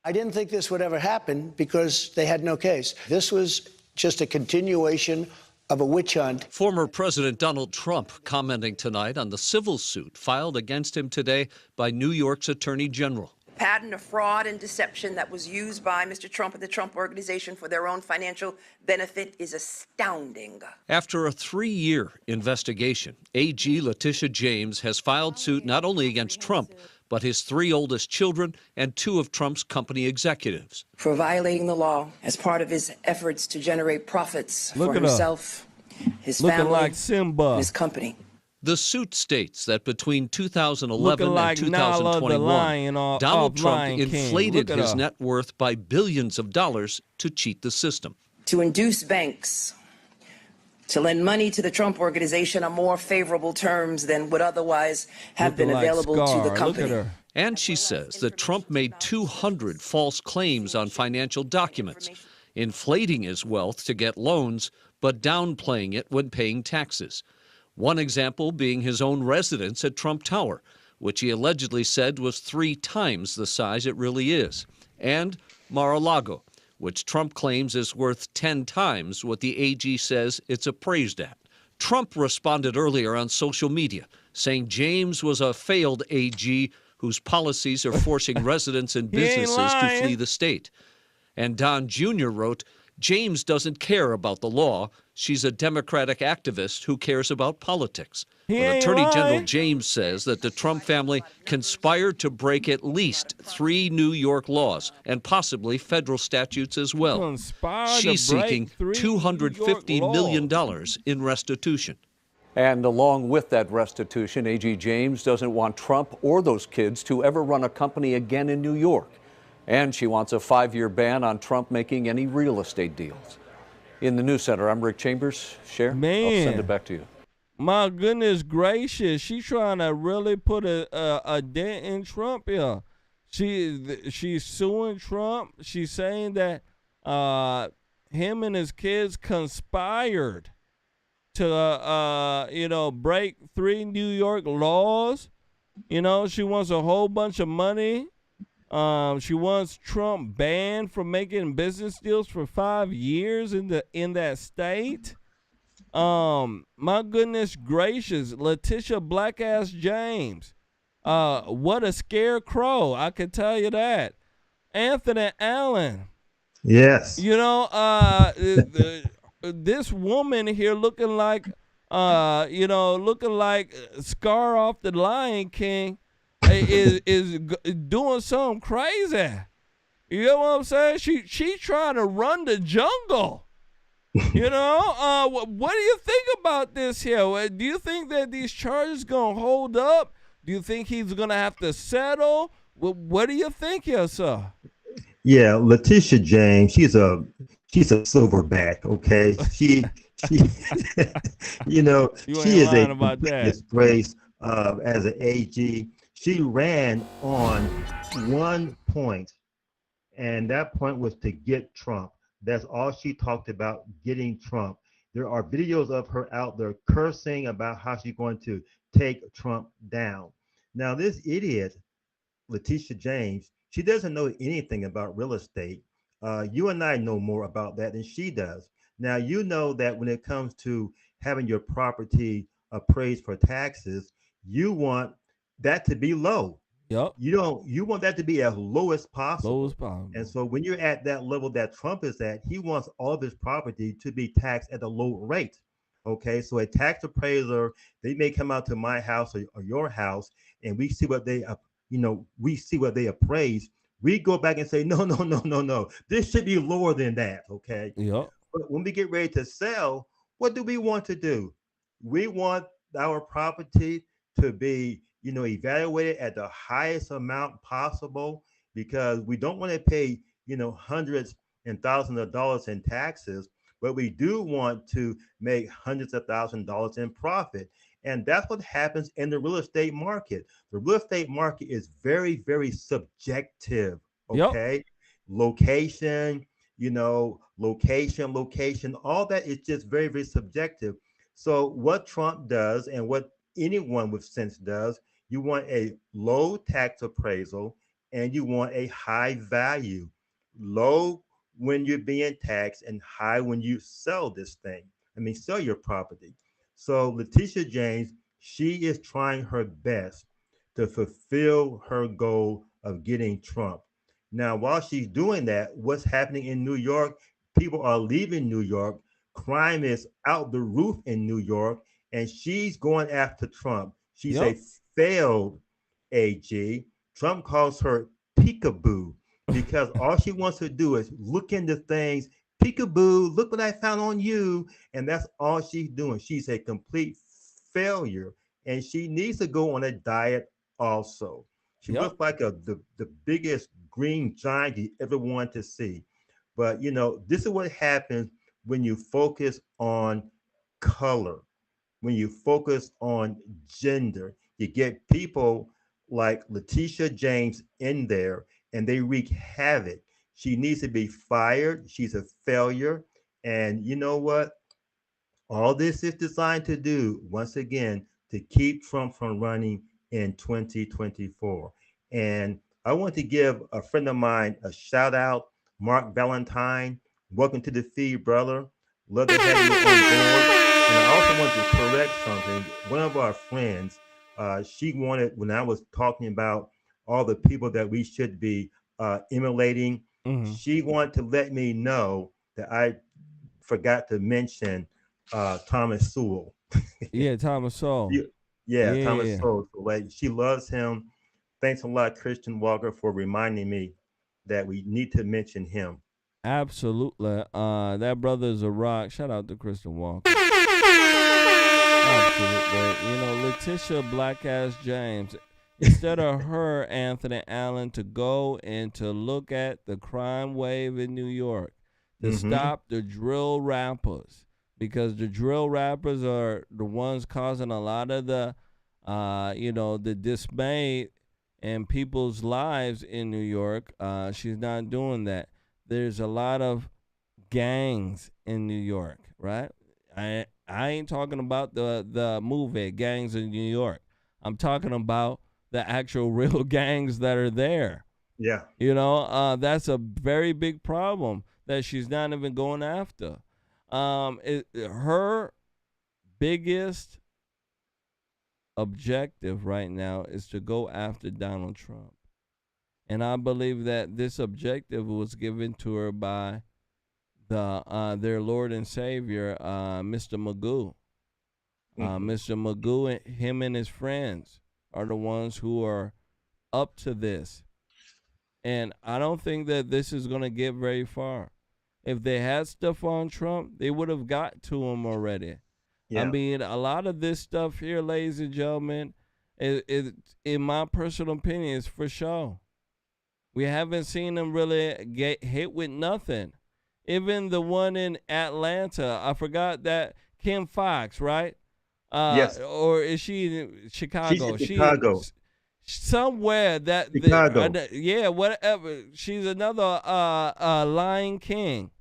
I didn't think this would ever happen because they had no case. This was just a continuation of a witch hunt. Former President Donald Trump commenting tonight on the civil suit filed against him today by New York's Attorney General. Pattern of fraud and deception that was used by Mr. Trump and the Trump Organization for their own financial benefit is astounding. After a 3-year investigation, AG Letitia James has filed suit not only against Trump, but his 3 oldest children and 2 of Trump's company executives. For violating the law as part of his efforts to generate profits for himself, his Looking family, like Simba. and his company. The suit states that between 2011 like and Nala the 2021, lion Donald Trump Lion King. inflated Look at his her. net worth by billions of dollars to cheat the system. To induce banks to lend money to the Trump Organization on more favorable terms than would otherwise have been available to the company. And she says that Trump made 200 false claims on financial documents, inflating his wealth to get loans, but downplaying it when paying taxes. One example being his own residence at Trump Tower, which he allegedly said was 3 times the size it really is, and Mar-a-Lago, which Trump claims is worth 10 times what the AG says it's appraised at. Trump responded earlier on social media, saying James was a failed AG whose policies are forcing residents and businesses to flee the state. And Don Jr. wrote, James doesn't care about the law. She's a Democratic activist who cares about politics. But Attorney General James says that the Trump family conspired to break at least 3 New York laws and possibly federal statutes as well. She's seeking $250 million in restitution. And along with that restitution, AG James doesn't want Trump or those kids to ever run a company again in New York. And she wants a 5-year ban on Trump making any real estate deals. In the News Center, I'm Rick Chambers. Cher, I'll send it back to you. My goodness gracious, she's trying to really put a dent in Trump here. She's suing Trump. She's saying that him and his kids conspired to break 3 New York laws. She wants a whole bunch of money. She wants Trump banned from making business deals for 5 years in that state. My goodness gracious, Letitia Black-ass James. What a scarecrow, I can tell you that. Anthony Allen. Yes. This woman here looking like Scar off the Lion King is doing something crazy. You know what I'm saying? She trying to run the jungle. What do you think about this here? Do you think that these charges gonna hold up? Do you think he's gonna have to settle? What do you think here, sir? Yeah, Letitia James, she's a silverback, okay? She she is a disgrace as an AG. She ran on one point, and that point was to get Trump. That's all she talked about, getting Trump. There are videos of her out there cursing about how she's going to take Trump down. Now, this idiot, Letitia James, she doesn't know anything about real estate. You and I know more about that than she does. Now, you know that when it comes to having your property appraised for taxes, you want that to be low. Yep. You want that to be as low as possible. Low as possible. And so when you're at that level that Trump is at, he wants all of his property to be taxed at a low rate. Okay, so a tax appraiser, they may come out to my house or your house, and we see what they appraise. We go back and say, no. This should be lower than that. Okay. Yep. But when we get ready to sell, what do we want to do? We want our property to be, evaluate it at the highest amount possible, because we don't want to pay, hundreds and thousands of dollars in taxes, but we do want to make hundreds of thousands of dollars in profit. And that's what happens in the real estate market. The real estate market is very, very subjective. Yep. Okay. Location, location, all that is just very, very subjective. So what Trump does, and what anyone with sense does, you want a low tax appraisal, and you want a high value. Low when you're being taxed, and high when you sell this thing. Sell your property. So Letitia James, she is trying her best to fulfill her goal of getting Trump. Now, while she's doing that, what's happening in New York? People are leaving New York. Crime is out the roof in New York, and she's going after Trump. She's a failed AG. Trump calls her peekaboo, because all she wants to do is look into things. Peekaboo, look what I found on you. And that's all she's doing. She's a complete failure, and she needs to go on a diet also. She looks like the biggest green giant you ever wanted to see. But, this is what happens when you focus on color, when you focus on gender. You get people like Letitia James in there, and they wreak havoc. She needs to be fired. She's a failure. And you know what? All this is designed to do, once again, to keep Trump from running in 2024. And I want to give a friend of mine a shout out, Mark Valentine. Welcome to the feed, brother. Love to have you on board. And I also want to correct something. One of our friends, she wanted, when I was talking about all the people that we should be emulating, she wanted to let me know that I forgot to mention Thomas Sowell. Yeah, Thomas Sowell. Yeah, Thomas Sowell. So, like, she loves him. Thanks a lot, Christian Walker, for reminding me that we need to mention him. Absolutely. That brother is a rock. Shout out to Christian Walker. Absolutely. Letitia Black Ass James, instead of her, Anthony Allen, to go and to look at the crime wave in New York, to stop the drill rappers, because the drill rappers are the ones causing a lot of the, the dismay in people's lives in New York. She's not doing that. There's a lot of gangs in New York, right? I ain't talking about the movie Gangs in New York. I'm talking about the actual real gangs that are there. Yeah. That's a very big problem that she's not even going after. Her biggest objective right now is to go after Donald Trump. And I believe that this objective was given to her by their Lord and Savior, Mr. Magoo. Mr. Magoo, him and his friends are the ones who are up to this. And I don't think that this is going to get very far. If they had stuff on Trump, they would have got to him already. Yeah. A lot of this stuff here, ladies and gentlemen, is in my personal opinion, is for show. We haven't seen them really get hit with nothing. Even the one in Atlanta, I forgot that Kim Fox, right? Yes. Or is she in Chicago? She's in Chicago. Somewhere that Chicago. Yeah, whatever. She's another Lion King.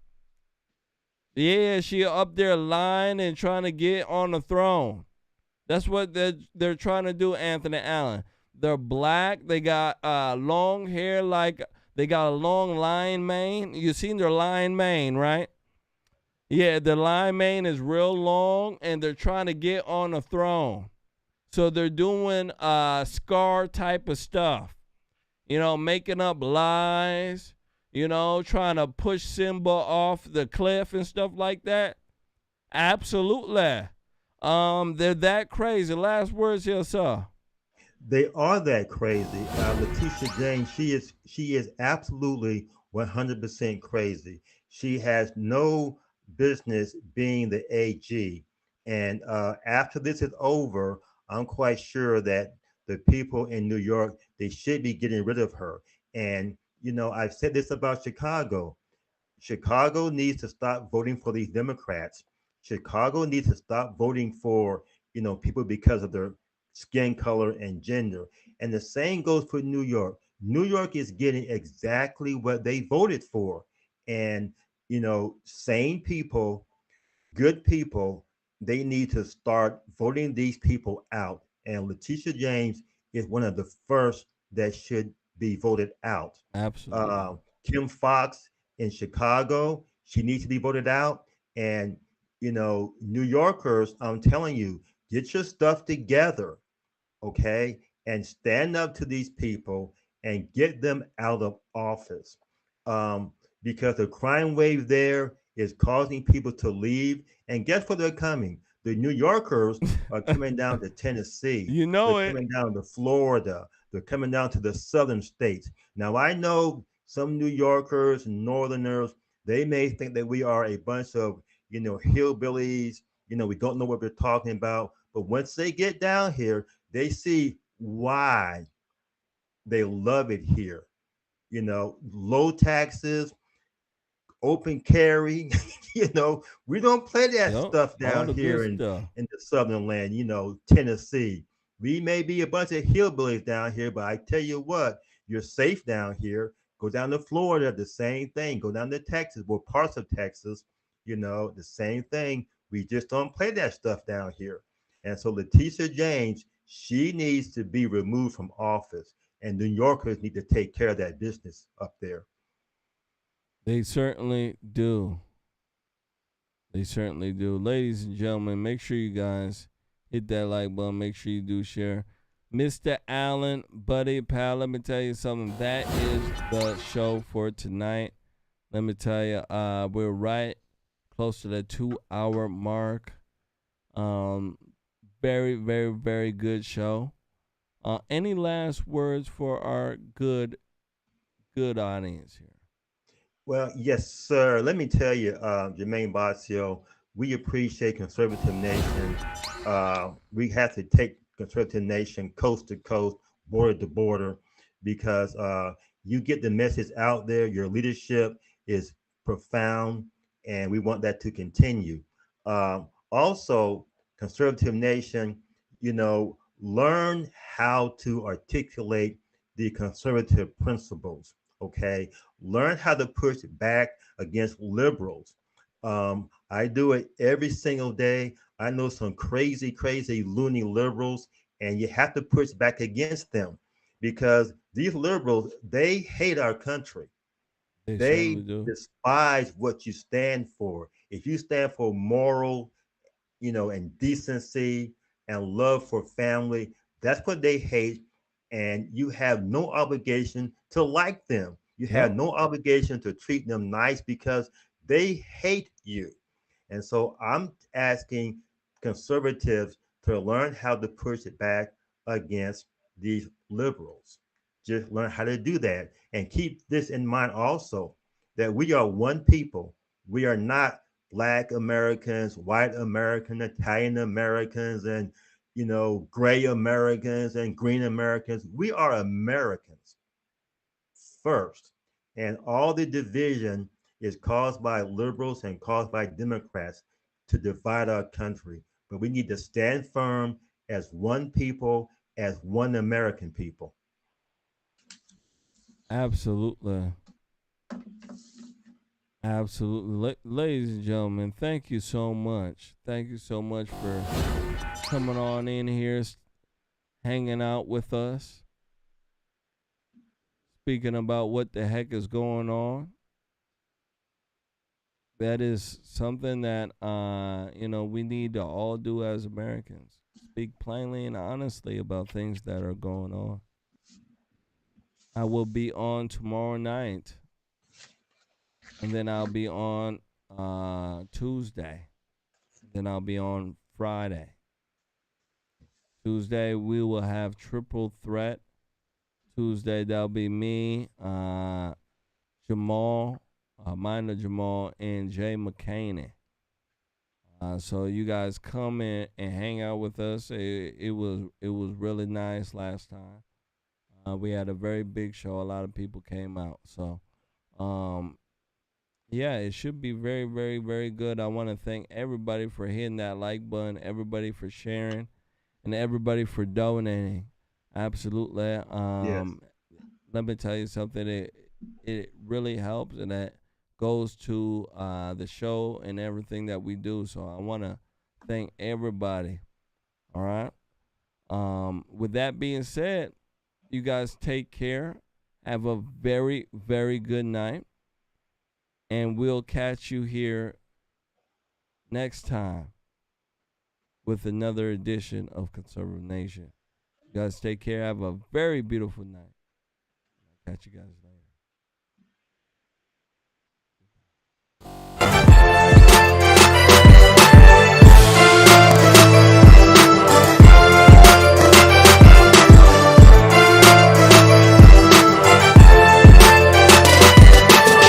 Yeah, she up there lying and trying to get on the throne. That's what they're trying to do, Anthony Allen. They're black. They got long hair, like they got a long lion mane. You seen their lion mane, right? Yeah, the lion mane is real long, and they're trying to get on the throne. So they're doing Scar type of stuff, making up lies, trying to push Simba off the cliff and stuff like that. Absolutely. They're that crazy. Last words here, sir. They are that crazy. Letitia James, she is absolutely 100% crazy. She has no business being the AG. And after this is over, I'm quite sure that the people in New York, they should be getting rid of her. And, I've said this about Chicago. Chicago needs to stop voting for these Democrats. Chicago needs to stop voting for, people because of their skin color and gender. And the same goes for New York. New York is getting exactly what they voted for. And, sane people, good people, they need to start voting these people out. And Letitia James is one of the first that should be voted out. Absolutely. Kim Fox in Chicago, she needs to be voted out. And, New Yorkers, I'm telling you, get your stuff together, okay? And stand up to these people and get them out of office. Because the crime wave there is causing people to leave. And guess where they're coming? The New Yorkers are coming down to Tennessee. They're coming down to Florida. They're coming down to the southern states. Now, I know some New Yorkers and Northerners, they may think that we are a bunch of, hillbillies. We don't know what we're talking about. But once they get down here, they see why they love it here. Low taxes, open carry. We don't play that stuff down here in the southern land, Tennessee. We may be a bunch of hillbillies down here, but I tell you what, you're safe down here. Go down to Florida, the same thing. Go down to Texas, well, parts of Texas, the same thing. We just don't play that stuff down here. And so Letitia James, she needs to be removed from office. And New Yorkers need to take care of that business up there. They certainly do. They certainly do. Ladies and gentlemen, make sure you guys hit that like button. Make sure you do share. Mr. Allen, buddy, pal, let me tell you something. That is the show for tonight. Let me tell you, we're right close to the 2-hour mark. Very, very, very good show. Any last words for our good audience here? Well, yes, sir. Let me tell you, Jermain Botsio, we appreciate Conservative Nation. We have to take Conservative Nation coast to coast, border to border, because you get the message out there. Your leadership is profound, and we want that to continue. Also, Conservative Nation, learn how to articulate the conservative principles. Okay, learn how to push back against liberals. I do it every single day. I know some crazy, loony liberals, and you have to push back against them because these liberals, they hate our country. They despise what you stand for. If you stand for moral, and decency and love for family, that's what they hate. And you have no obligation to like them. You have no obligation to treat them nice because they hate you. And so I'm asking conservatives to learn how to push it back against these liberals. Just learn how to do that. And keep this in mind also, that we are one people. We are not Black Americans, white Americans, Italian Americans, and gray Americans and green Americans. We are Americans first. And all the division is caused by liberals and caused by Democrats to divide our country. But we need to stand firm as one people, as one American people. Absolutely. Absolutely. Ladies and gentlemen, thank you so much. Thank you so much for coming on in here, hanging out with us, speaking about what the heck is going on. That is something that, we need to all do as Americans. Speak plainly and honestly about things that are going on. I will be on tomorrow night. And then I'll be on Tuesday. Then I'll be on Friday. Tuesday, we will have Triple Threat. Tuesday, that'll be me, Jamal, Minor Jamal, and Jay McCaney. So you guys come in and hang out with us. It was really nice last time. We had a very big show. A lot of people came out. So yeah, it should be very, very, very good. I want to thank everybody for hitting that like button, everybody for sharing, and everybody for donating. Absolutely. Yes. Let me tell you something. It really helps, and that goes to the show and everything that we do. So I want to thank everybody. All right. With that being said, you guys take care. Have a very, very good night. And we'll catch you here next time with another edition of Conservative Nation. You guys take care. Have a very beautiful night. I'll catch you guys later.